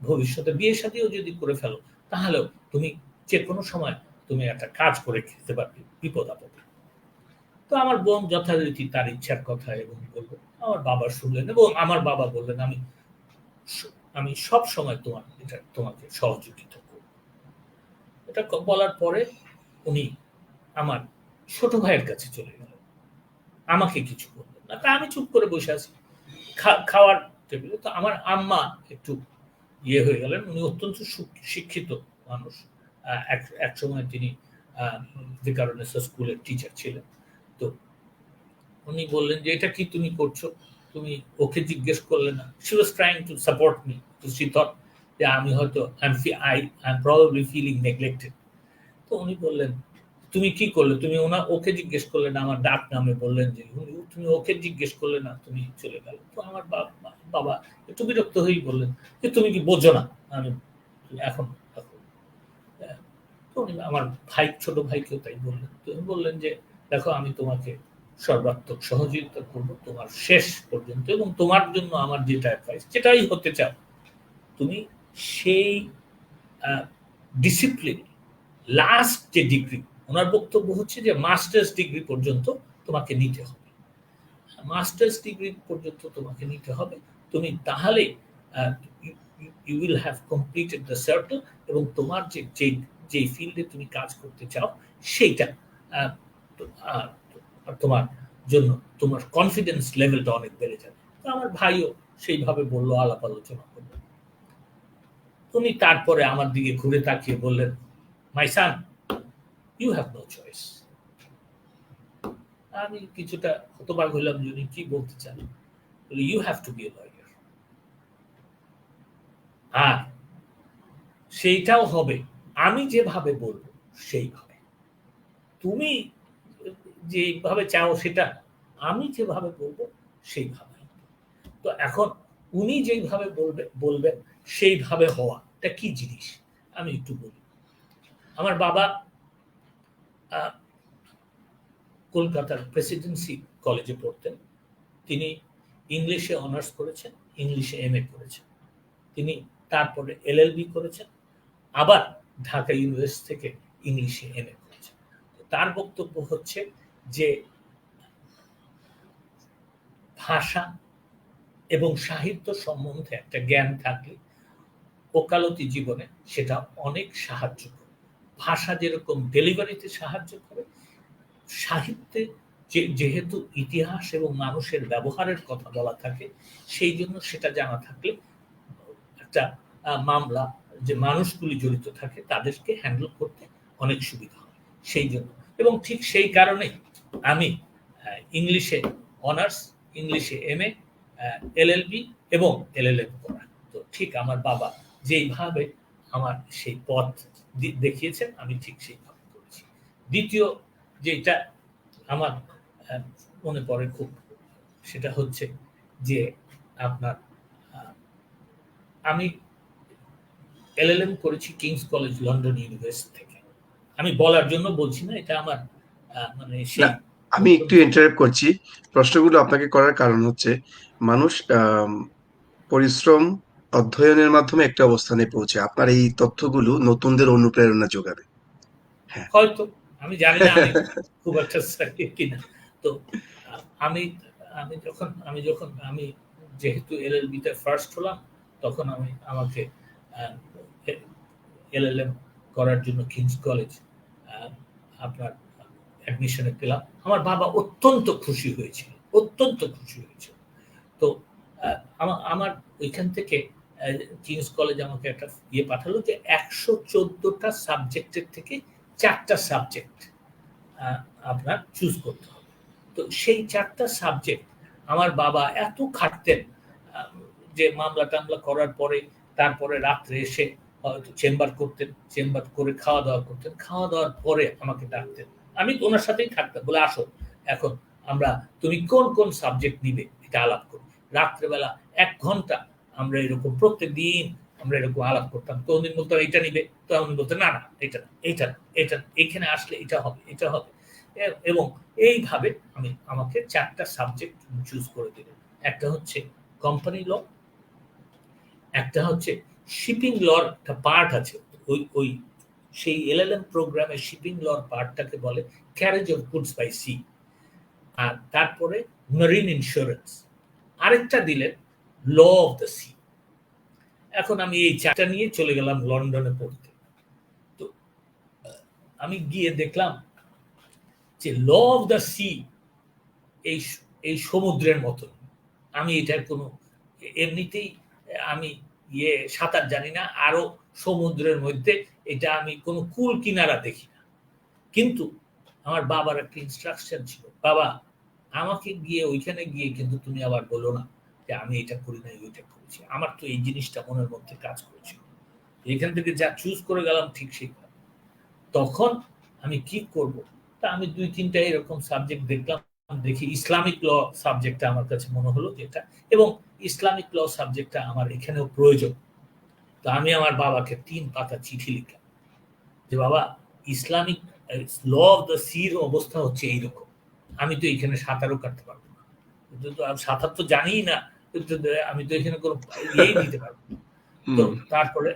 ভবিষ্যতে বিয়ে-শাদীও যদি করে ফেলো, তাহলেও তুমি যেকোনো সময় তুমি একটা কাজ করে খেতে পারবে বিপদ-আপদে। তো আমার বোন যথারীতি তার ইচ্ছার কথা এবং বলল। আমার বাবা শুনলেন এবং আমার বাবা বললেন, আমি সবসময় তোমাকে সহযোগিতা করব। এটা বলার পরে উনি আমার ছোট ভাইয়ের কাছে চলে গেলেন। আমাকে কিছু বললেন না। তা আমি চুপ করে বসে আছি খাওয়ার টেবিলে। তো আমার আম্মা একটু ইয়ে হয়ে গেলেন। উনি অত্যন্ত শিক্ষিত মানুষ। একসময় তিনি ভিকারুননিসা স্কুলের টিচার ছিলেন। তো উনি বললেন যে, "এটা কি তুমি করছো? তুমি ওকে জিজ্ঞেস করলে না?" She was trying to support me. So she thought যে আমি হয়তো I'm probably feeling neglected. তো উনি বললেন, "তুমি কি করলে? তুমি ওকে জিজ্ঞেস করলে না?" আমার ডাক নামে বললেন যে, "তুমি ওকে জিজ্ঞেস করলে না, তুমি চলে গেলে।" তো আমার বাবা একটু বিরক্ত হয়েই বললেন যে, "তুমি কি বোঝো না? আমি এখন হ্যাঁ।" তো উনি আমার ছোট ভাইকেও তাই বললেন। তো উনি বললেন যে, "দেখো আমি তোমাকে সর্বাত্মক সহযোগিতা করব তোমার শেষ পর্যন্ত, এবং তোমার জন্য আমার যেটা অ্যাডভাইস যেটাই হতে চাও, তুমি সেই ডিসিপ্লিন লাস্ট যে ডিগ্রি।" ওনার বক্তব্য হচ্ছে যে মাস্টার্স ডিগ্রি পর্যন্ত তোমাকে নিতে হবে। মাস্টার্স ডিগ্রি পর্যন্ত তোমাকে নিতে হবে। তুমি তাহলে you will have completed the circle, এবং তোমার যে ফিল্ডে তুমি কাজ করতে চাও সেইটা তোমার জন্য তোমার কনফিডেন্স লেভেলটা অনেক বেড়ে যাবে। তো আমার ভাইও সেইভাবে বললো, আলাপ আলোচনা করলো। উনি তারপরে আমার দিকে ঘুরে তাকিয়ে বললেন, "my son, you have no choice." আমি কিছুটা হতবাক হইলাম যে উনি কি বলতে চান। You have to be a lawyer. আর সেইটাও হবে আমি যেভাবে বলবো সেইভাবে। তুমি যেভাবে চাও সেটা, আমি যেভাবে বলবো সেইভাবে। তো এখন উনি যেইভাবে বলবেন সেইভাবে হওয়া এটা কি জিনিস আমি একটু বলি। আমার বাবা কলকাতার প্রেসিডেন্সি কলেজে পড়তেন। তিনি ইংলিশে অনার্স করেছেন, ইংলিশে এমএ করেছেন। তিনি তারপরে এলএলবি করেছেন, আবার ঢাকা ইউনিভার্সিটি থেকে ইংলিশে এমএ করেছেন। তার বক্তব্য হচ্ছে যে ভাষা এবং সাহিত্য সম্বন্ধে একটা জ্ঞান থাকলে ওকালতি জীবনে সেটা অনেক সাহায্য করে। ভাষা যেরকম ডেলিভারিতে সাহায্য করে, সাহিত্যে যেহেতু ইতিহাস এবং মানুষের ব্যবহারের কথা বলা থাকে, সেই জন্য সেটা জানা থাকলে একটা মামলা যে মানুষগুলি জড়িত থাকে তাদেরকে হ্যান্ডেল করতে অনেক সুবিধা হয় সেই জন্য। এবং ঠিক সেই কারণেই আমি ইংলিশে অনার্স, ইংলিশে এমএ, এলএলবি এবং এলএলএম করা। তো ঠিক আমার বাবা যেইভাবে আমার সেই পথ দেখিয়েছেন আমি ঠিক সেইভাবে করেছি। দ্বিতীয় যেটা আমার মনে পড়ে খুব, সেটা হচ্ছে যে আপনার আমি এলএলএম করেছি কিংস কলেজ লন্ডন ইউনিভার্সিটি থেকে। আমি বলার জন্য বলছি না, এটা আমার মানে না, সেই আমি একটু ইন্টারাপ্ট করছি। প্রশ্নগুলো আপনাকে করার কারণ হচ্ছে মানুষ পরিশ্রম, অধ্যয়নের মাধ্যমে একটা অবস্থানে পৌঁছে। আপনার এই তথ্যগুলো নতুনদের অনুপ্রেরণা যোগাবে। হ্যাঁ। হয়তো আমি জানি না আমি খুব একটা সঠিক কিনা। তো আমি আমি যেহেতু এলএলবি তে ফার্স্ট হলাম, তখন আমাকে এলএলএম করার জন্য কিংস কলেজ আপনার অ্যাডমিশনে পেলাম। আমার বাবা অত্যন্ত খুশি হয়েছিল, অত্যন্ত খুশি হয়েছিল। তো আমার ওইখান থেকে কিংস কলেজ আমাকে একটা ইয়ে পাঠালো যে ১১৪টা সাবজেক্টের থেকে ৪টা সাবজেক্ট আপনার চুজ করতে হবে। তো সেই ৪টা সাবজেক্ট আমার বাবা এত খাটতেন যে মামলা টামলা করার পরে তারপরে রাত্রে এসে হয়তো চেম্বার করতেন, চেম্বার করে খাওয়া দাওয়া করতেন, খাওয়া দাওয়ার পরে আমাকে ডাকতেন, আমি ওনার সাথেই থাকতাম, বলে আসো এখন আমরা তুমি কোন কোন সাবজেক্ট নিবে এটা আলাপ করি। রাত্রেবেলা 1 ঘন্টা আমরা এরকম প্রত্যেক দিন আমরা এরকম আলাপ করতাম। কোনদিন বলতো এটা নিবে, তো আমি বলতো না না এটা না, এটা না, এটা না, এখানে আসলে এটা হবে, এটা হবে। এবং এইভাবে আমাকে 4টা সাবজেক্ট চুজ করে দিলেন। একটা হচ্ছে কোম্পানি ল, একটা হচ্ছে শিপিং লর একটা পার্ট আছে, ওই ওই সেই এলএলএম প্রোগ্রামে শিপিং লর পার্টটাকে বলে carriage of goods by sea. আর তারপরে মেরিন ইন্স্যুরেন্স, আরেকটা দিলেন ল অফ দ্য সি। এখন আমি এই 4টা নিয়ে চলে গেলাম লন্ডনে পড়তে। তো আমি গিয়ে দেখলাম যে ল অফ দ্য সি এই এই সমুদ্রের মতো। আমি এটার কোনো এমনিতেই আমি সাঁতার জানি না, আরো সমুদ্রের মধ্যে এটা আমি কোনো কুল কিনারা দেখি না। কিন্তু আমার বাবার একটা ইনস্ট্রাকশন ছিল, বাবা আমাকে গিয়ে ওইখানে গিয়ে কিন্তু তুমি আবার বলো না যে আমি এটা করি নাই ওইটা করেছি। আমার তো এই জিনিসটা মনের মধ্যে কাজ করেছিল, এখান থেকে যা চুজ করে গেলাম ঠিক সেইভাবে। তখন আমি কি করব, তা আমি 2-3টা এরকম সাবজেক্ট দেখলাম, দেখি ইসলামিক ল সাবজেক্টটা আমার কাছে মনে হলো যেটা, এবং ইসলামিক ল সাবজেক্টটা আমার এখানেও প্রয়োজন। তো আমি আমার বাবাকে 3 পাতা চিঠি লিখলাম যে বাবা ইসলামিক ল অফ দ্য সির অবস্থা হচ্ছে এইরকম, আমি তো এখানে সাঁতারও কাটতে পারবো না, সাঁতার তো জানিই না, আমি তো এখানে কোনো ইয়েই দিতে পারবো না। তো তারপরে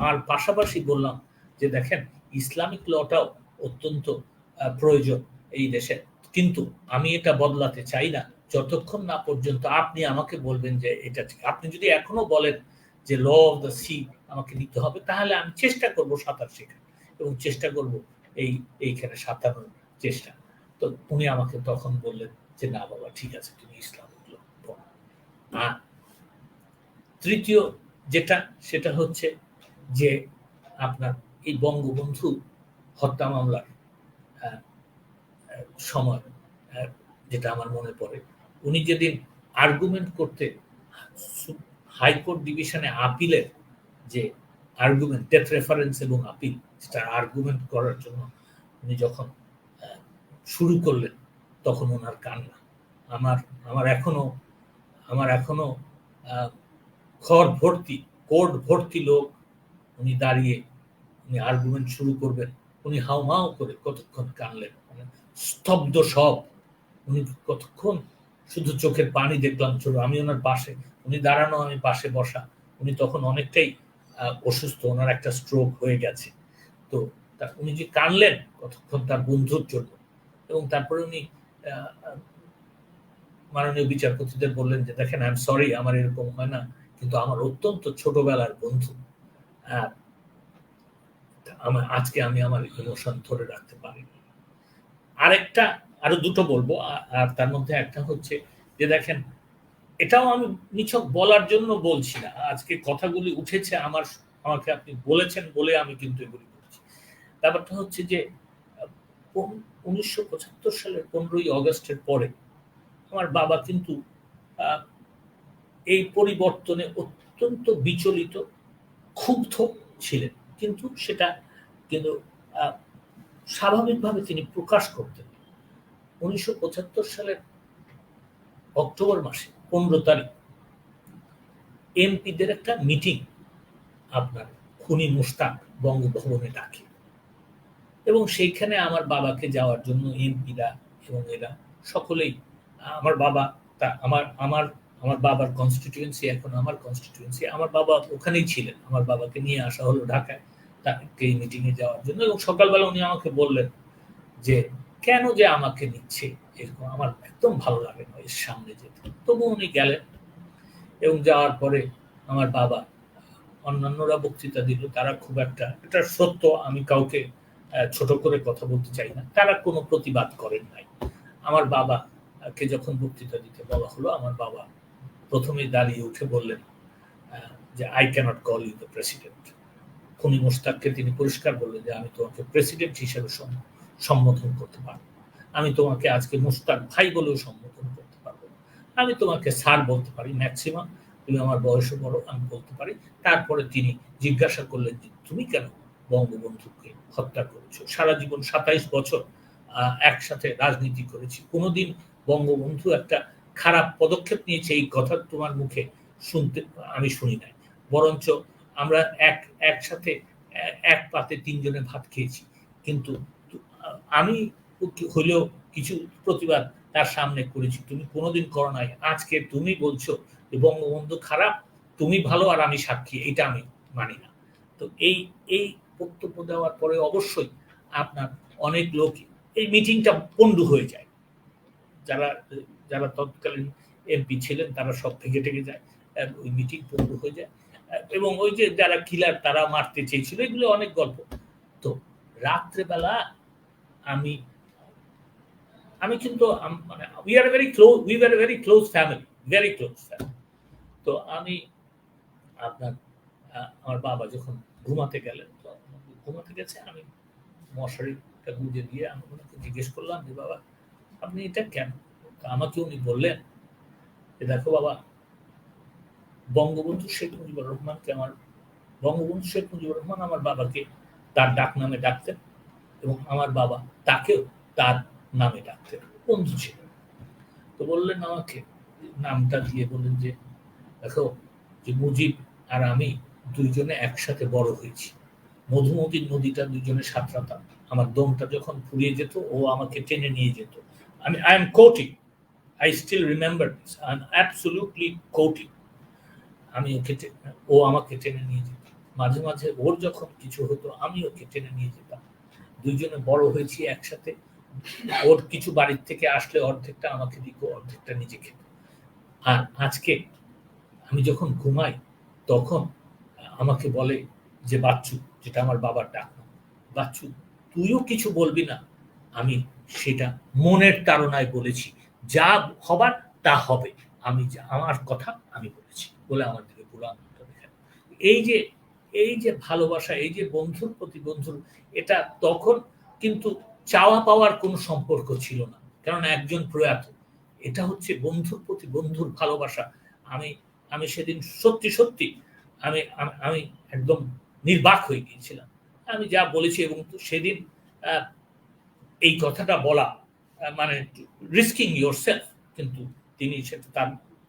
আর পাশাপাশি বললাম যে দেখেন ইসলামিক লটাও অত্যন্ত প্রয়োজন এই দেশে, কিন্তু আমি এটা বদলাতে চাই না যতক্ষণ না পর্যন্ত আপনি আমাকে বলবেন যে এটা ঠিক। আপনি যদি এখনো বলেন যে ল অফ দ্য সি আমাকে নিতে হবে, তাহলে আমি চেষ্টা করব সাঁতার শেখার এবং চেষ্টা করব এইখানে সাঁতারের চেষ্টা। তো উনি আমাকে তখন বললেন যে না বাবা ঠিক আছে, তুমি ইসলামিক ল পড়ো। আর তৃতীয় যেটা সেটা হচ্ছে যে আপনার এই বঙ্গবন্ধু হত্যা মামলার সময় যেটা আমার মনে পড়ে, উনি যেদিন আর্গুমেন্ট করতে হাইকোর্ট ডিভিশনে আপিলের যে আর্গুমেন্ট, ডেথ রেফারেন্স এবং আপিল, সেটা আর্গুমেন্ট করার জন্য উনি যখন শুরু করলেন, তখন ওনার কান্না আমার আমার এখনো আমার এখনো ঘর ভর্তি, কোর্ট ভর্তি লোক, উনি দাঁড়িয়ে উনি আর্গুমেন্ট শুরু করবেন, উনি হাউমাউ করে কতক্ষণ কানলেন, স্তব্ধ সব। উনি কতক্ষণ শুধু চোখের পানি দেখলাম ছোট, আমি ওনার পাশে, উনি দাঁড়ানো আমি পাশে বসা। উনি তখন অনেকটাই অসুস্থ, ওনার একটা স্ট্রোক হয়ে গেছে। তো উনি যে কানলেন কতক্ষণ তার বন্ধুর জন্য, এবং তারপরে উনি মাননীয় বিচারপতিদের বললেন যে দেখেন আই এম সরি, আমার এরকম হয় না, কিন্তু আমার অত্যন্ত ছোটবেলার বন্ধু, আজকে আমি আমার ইমোশন ধরে রাখতে পারিনি। আরো দুটো বলবো, আর তার মধ্যে একটা হচ্ছে যে দেখেন এটাও আমি নিছক বলার জন্য বলছি না, আজকে কথাগুলি উঠেছে আমাকে আপনি বলেছেন বলে আমি কিন্তু এগুলি বলছি। ব্যাপারটা হচ্ছে যে 1975 সালের 15ই অগস্টের পরে আমার বাবা কিন্তু এই পরিবর্তনে অত্যন্ত বিচলিত, ক্ষুব্ধ ছিলেন, কিন্তু সেটা কিন্তু স্বাভাবিকভাবে তিনি প্রকাশ করতেন। 1975 সালের অক্টোবর মাসে 15 তারিখ এমপিদের একটা মিটিং আপনার খুনি মুশতাক বঙ্গভবনে ডাকে, এবং সেইখানে আমার বাবাকে যাওয়ার জন্য এমপিরা এবং এরা সকলেই, আমার বাবা আমার বাবার কনস্টিটিউয়েন্সি, এখন আমার কনস্টিটিউয়েন্সি, আমার বাবা ওখানেই ছিলেন, আমার বাবাকে নিয়ে আসা হলো ঢাকায় তাকে এই মিটিংয়ে যাওয়ার জন্য। এবং সকালবেলা উনি আমাকে বললেন যে কেন যে আমাকে নিচ্ছে এরকম, আমার একদম ভালো লাগে না এর সামনে যেতে। তবু উনি গেলেন, এবং যাওয়ার পরে আমার বাবা, অন্যান্যরা বক্তৃতা দিল, তারা খুব একটা, এটা সত্য, আমি কাউকে ছোট করে কথা বলতে চাই না, তারা কোনো প্রতিবাদ করেন নাই। আমার বাবাকে যখন বক্তৃতা দিতে বলা হলো, আমার বাবা প্রথমেই দাঁড়িয়ে উঠে বললেন যে I cannot call you the president. খুনি মোশতাককে তিনি পরিষ্কার বললেন যে আমি তোমাকে প্রেসিডেন্ট হিসেবে সম্বোধন করতে পারবো, আমি তোমাকে আজকে মোশতাক ভাই বলেও সম্বোধন করতে পারবো, আমি তোমাকে স্যার বলতে পারি ম্যাক্সিমাম, তুমি আমার বয়সে বড়, আমি বলতে পারি। তারপরে তিনি জিজ্ঞাসা করলেন যে, "তুমি কেন বঙ্গবন্ধুকে হত্যা করেছো? সারা জীবন ২৭ বছর একসাথে রাজনীতি করেছি। কোনদিন বঙ্গবন্ধু একটা খারাপ পদক্ষেপ নিয়েছে এই কথা তোমার মুখে শুনতে আমি শুনি নাই। বরঞ্চ আমরা একসাথে এক পাতে ৩ জনে ভাত খেয়েছি। কিন্তু আমি হইলেও কিছু প্রতিবাদ তার সামনে করেছি। তুমি কোনদিন করো নাই। আজকে তুমি বলছো যে বঙ্গবন্ধু খারাপ, তুমি ভালো আর আমি সাক্ষী। এটা আমি মানি না।" তো এই বক্তব্য দেওয়ার পরে অবশ্যই আপনার অনেক লোক এই মিটিংটা পন্ডু হয়ে যায়। যারা যারা তৎকালীন এমপি ছিলেন তারা সব ভেঙে টেগে যায়। ওই মিটিং পন্ডু হয়ে যায়। এবং ওই যে যারা কিলার তারা মারতে চেয়েছিল, এগুলো অনেক গল্প। তো রাত্রেবেলা আমি আমি কিন্তু মানে we are very close family, very close family. তো আমি আপনার আমার বাবা যখন ঘুমাতে গেলেন, তো ঘুমাতে গেছে, আমি মশারিটা গুঁজে দিয়ে আমি ওনাকে জিজ্ঞেস করলাম যে, "বাবা, আপনি এটা কেন?" তো আমাকে উনি বললেন যে, "দেখো বাবা, বঙ্গবন্ধু শেখ মুজিবুর রহমান আমার বাবাকে তার ডাক নামে ডাকতেন এবং আমার বাবা তাকেও তার নামে ডাকতেন, বন্ধু ছিল।" তো বললেন আমাকে, নামটা দিয়ে বললেন যে, "দেখো, যে মুজিব আর আমি দুইজনে একসাথে বড় হয়েছি। মধুমতির নদীটা দুইজনে সাঁতরাতাম। আমার দমটা যখন ফুরিয়ে যেত ও আমাকে টেনে নিয়ে যেত। I am quoting, I still remember this, I am absolutely quoting. ও আমাকে টেনে নিয়ে যেত। মাঝে মাঝে ওর যখন কিছু হতো আমি ওকে টেনে নিয়ে যেতাম। দুইজনে বড় হয়েছি একসাথে। ওর কিছু বাড়ির থেকে আসলে অর্ধেকটা আমাকে দিত, অর্ধেকটা নিজে খেত। আর আজকে আমি যখন ঘুমাই তখন আমাকে বলে যে, "বাচ্চু", যেটা আমার বাবার ডাক, "বাচ্চু, তুইও কিছু বলবি না?" আমি সেটা মনের তাড়নায় বলেছি। যা হবার তা হবে। আমার কথা আমি বলেছি বলে আমার দিকে পুরো আনন্দ দেখেন। এই যে ভালোবাসা, এই যে বন্ধুর প্রতি বন্ধুর, এটা তখন কিন্তু চাওয়া পাওয়ার কোনো সম্পর্ক ছিল না। কারণ একজন প্রয়াত। এটা হচ্ছে বন্ধুর প্রতি বন্ধুর ভালোবাসা। আমি আমি সেদিন সত্যি আমি আমি একদম নির্বাক হয়ে গিয়েছিলাম। আমি যা বলেছি এবং সেদিন এই কথাটা বলা মানে রিস্কিং ইয়োরসেলফ, কিন্তু তিনি সেটা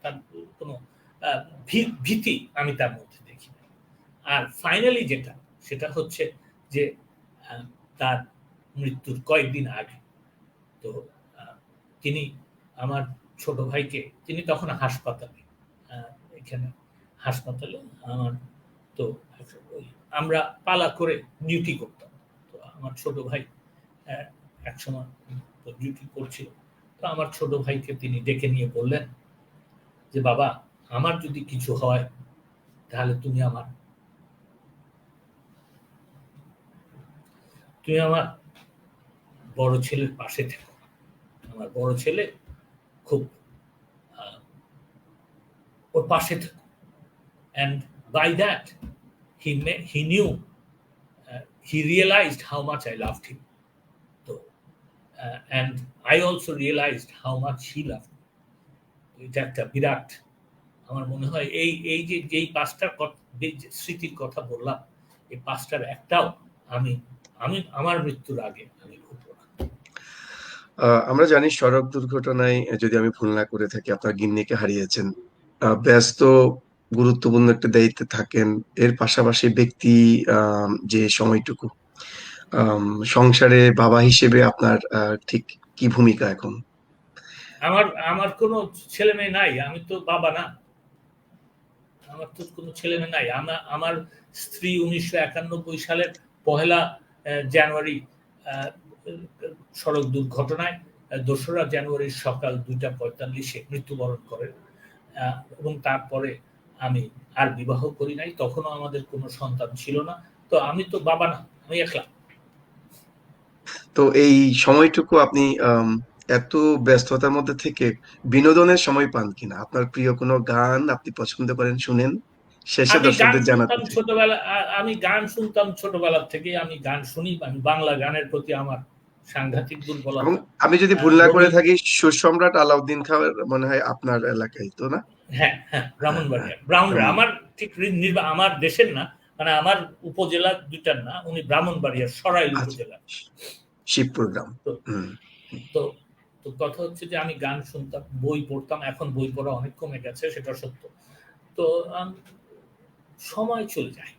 তার কোনো ভীতি আমি তার মধ্যে দেখি না। আর ফাইনালি যেটা, সেটা হচ্ছে যে তার মৃত্যুর কয়েকদিন আগে তো তিনি আমার ছোট ভাইকে, তিনি তখন হাসপাতালে, এখানে হাসপাতালে আমার, তো আমরা পালা করে ডিউটি করতাম। তো আমার ছোট ভাই একসময় ডিউটি করছিল। তো আমার ছোট ভাইকে তিনি ডেকে নিয়ে বললেন যে, "বাবা, আমার যদি কিছু হয় তাহলে তুমি আমার বড় ছেলের পাশে থেকো। আমার বড় ছেলে খুব ওর পাশে থেকো।" And by that, he knew, he realized how much I loved him. So, and I also realized how much he loved me. এটা একটা বিরাট, আমার মনে হয় এই যে যেই পাঁচটার স্মৃতির কথা বললাম, এই পাঁচটার একটাও আমি আমার মৃত্যুর আগে আমি ভুলবো না। আমরা জানি সড়ক দুর্ঘটনায়, যদি আমি ভুল না করে থাকি, আপনার গিন্নিকে হারিয়েছেন। ব্যস্ত গুরুত্বপূর্ণ একটা দায়িত্বে থাকেন। এর পাশাপাশি ব্যক্তি যে সময়টুকু সংসারে বাবা হিসেবে আপনার ঠিক কি ভূমিকা এখন? আমার কোনো ছেলে মেয়ে নাই, আমি তো বাবা না। আমার তো কোনো ছেলে মেয়ে নাই। আমার স্ত্রী ১৯৯১ সালের ১লা জানুয়ারি সড়ক দুর্ঘটনায় ২রা জানুয়ারির সকাল ২টা ৪৫-এ মৃত্যুবরণ করেন। এবং তারপরে আমি আর বিবাহ করি নাই। তখনও আমাদের কোনো সন্তান ছিল না। তো আমি তো বাবা না, আমি একলা। তো এই সময়টুকু আপনি এত ব্যস্ততার মধ্যে থেকে বিনোদনের সময় পান কিনা? আপনার প্রিয় কোনো গান আপনি পছন্দ করেন, শুনেন? শেষে দর্শকদের জানাতে চাই। আমি গান শুনতাম ছোটবেলা থেকেই। আমি গান শুনি। আমি বাংলা গানের প্রতি আমার সাংঘাতিক এবং দুর্বলতা। আমি যদি ভুল না করে রবি থাকি, সুরসম্রাট আলাউদ্দিন খাঁ মনে হয় আপনার এলাকায়, তো না? হ্যাঁ, হ্যাঁ, হ্যাঁ, হ্যাঁ। ব্রাহ্মণবাড়িয়া। ব্রাহ্মণবাড়িয়া। ব্রাহ্মণ আমার ঠিক আমার দেশের না, মানে আমার উপজেলা ২ টার না, উনি ব্রাহ্মণবাড়িয়ার সরাইল আচ্ছা, উপজেলা। শিবপুর গ্রাম। তো হুম। তো তো কথা হচ্ছে যে আমি গান শুনতাম, বই পড়তাম। এখন বই পড়া অনেক কমে গেছে, সেটা সত্য। তো আম সময় চলে যায়।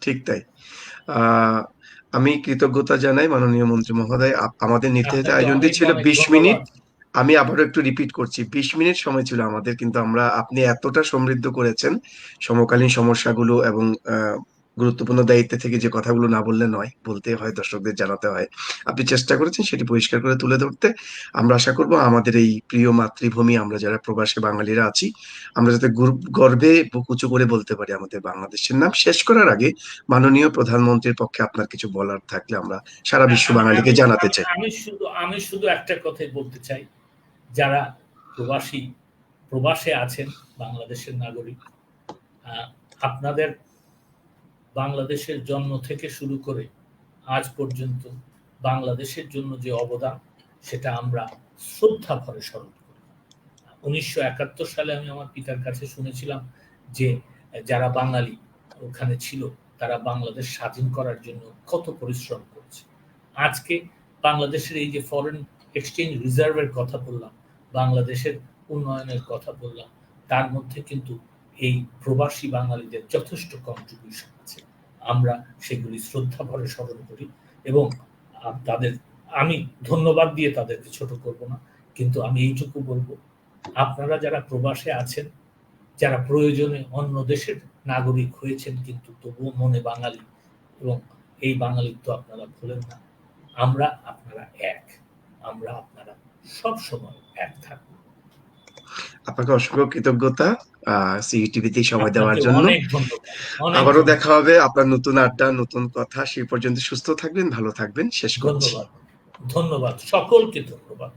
ঠিক তাই। আ আমি কৃতজ্ঞতা জানাই মাননীয় মন্ত্রী মহোদয়। আমাদের নির্ধারিত আপনাকে আয়োজনটি অনেক, ছিল অনেক ২০ মিনিট। ধন্যবাদ। আমি আবারও একটু রিপিট করছি। ২০ মিনিট সময় ছিল আমাদের। কিন্তু আপনি এতটা সমৃদ্ধ করেছেন সমকালীন সমস্যাগুলো এবং গুরুত্বপূর্ণ দায়িত্বে থেকে যে কথাগুলো না বললে নয়, বলতে হয়, দর্শকদের জানাতে হয়। আপনি চেষ্টা করেছেন সেটি পরিষ্কার করে তুলে ধরতে। আমরা আশা করব আমাদের এই প্রিয় মাতৃভূমি, আমরা যারা প্রবাসী বাঙালিরা আছি, আমরা যাতে গর্বে বুক উঁচু করে বলতে পারি আমাদের বাংলাদেশের নাম। শেষ করার আগে মাননীয় প্রধানমন্ত্রীর পক্ষে আপনার কিছু বলার থাকলে আমরা সারা না, বিশ্ব আমি বাঙালিকে আমি জানাতে আমি চাই। আমি শুধু একটা কথাই বলতে চাই। যারা প্রবাসে আছেন, বাংলাদেশের নাগরিক, আ আপনাদের বাংলাদেশের জন্ম থেকে শুরু করে আজ পর্যন্ত বাংলাদেশের জন্য যে অবদান, সেটা আমরা শ্রদ্ধা ভরে স্মরণ করি। ১৯৭১ সালে আমি আমার পিতার কাছে শুনেছিলাম যে যারা বাঙালি ওখানে ছিল, তারা বাংলাদেশ স্বাধীন করার জন্য কত পরিশ্রম করেছে। আজকে বাংলাদেশের এই যে ফরেন এক্সচেঞ্জ রিজার্ভের কথা বললাম, বাংলাদেশের উন্নয়নের কথা বললাম, তার মধ্যে কিন্তু এই প্রবাসী বাঙালিদের যথেষ্ট কন্ট্রিবিউশন আছে। আমরা সেগুলি শ্রদ্ধা ভরে স্মরণ করি এবং তাদের আমি ধন্যবাদ দিয়ে তাদেরকে ছোট করব না। কিন্তু আমি এইটুকু বলব, আপনারা যারা প্রবাসে আছেন, যারা প্রয়োজনে অন্য দেশের নাগরিক হয়েছেন কিন্তু তবুও মনে বাঙালি, এবং এই বাঙালিত্ব আপনারা ভুলেন না। আমরা আপনারা এক। আমরা আপনারা সবসময় এক থাকব। আপনাকে অসংখ্য কৃতজ্ঞতা সিইটিভিতে সময় দেওয়ার আপনাকে জন্য। অনেক ধন্যবাদ। অনেক আবারও দেখা ধন্যবাদ। হবে। আপনার নতুন আড্ডা, নতুন কথা। সেই পর্যন্ত সুস্থ থাকবেন, ভালো থাকবেন। শেষ করছি। ধন্যবাদ। ধন্যবাদ। সকলকে ধন্যবাদ।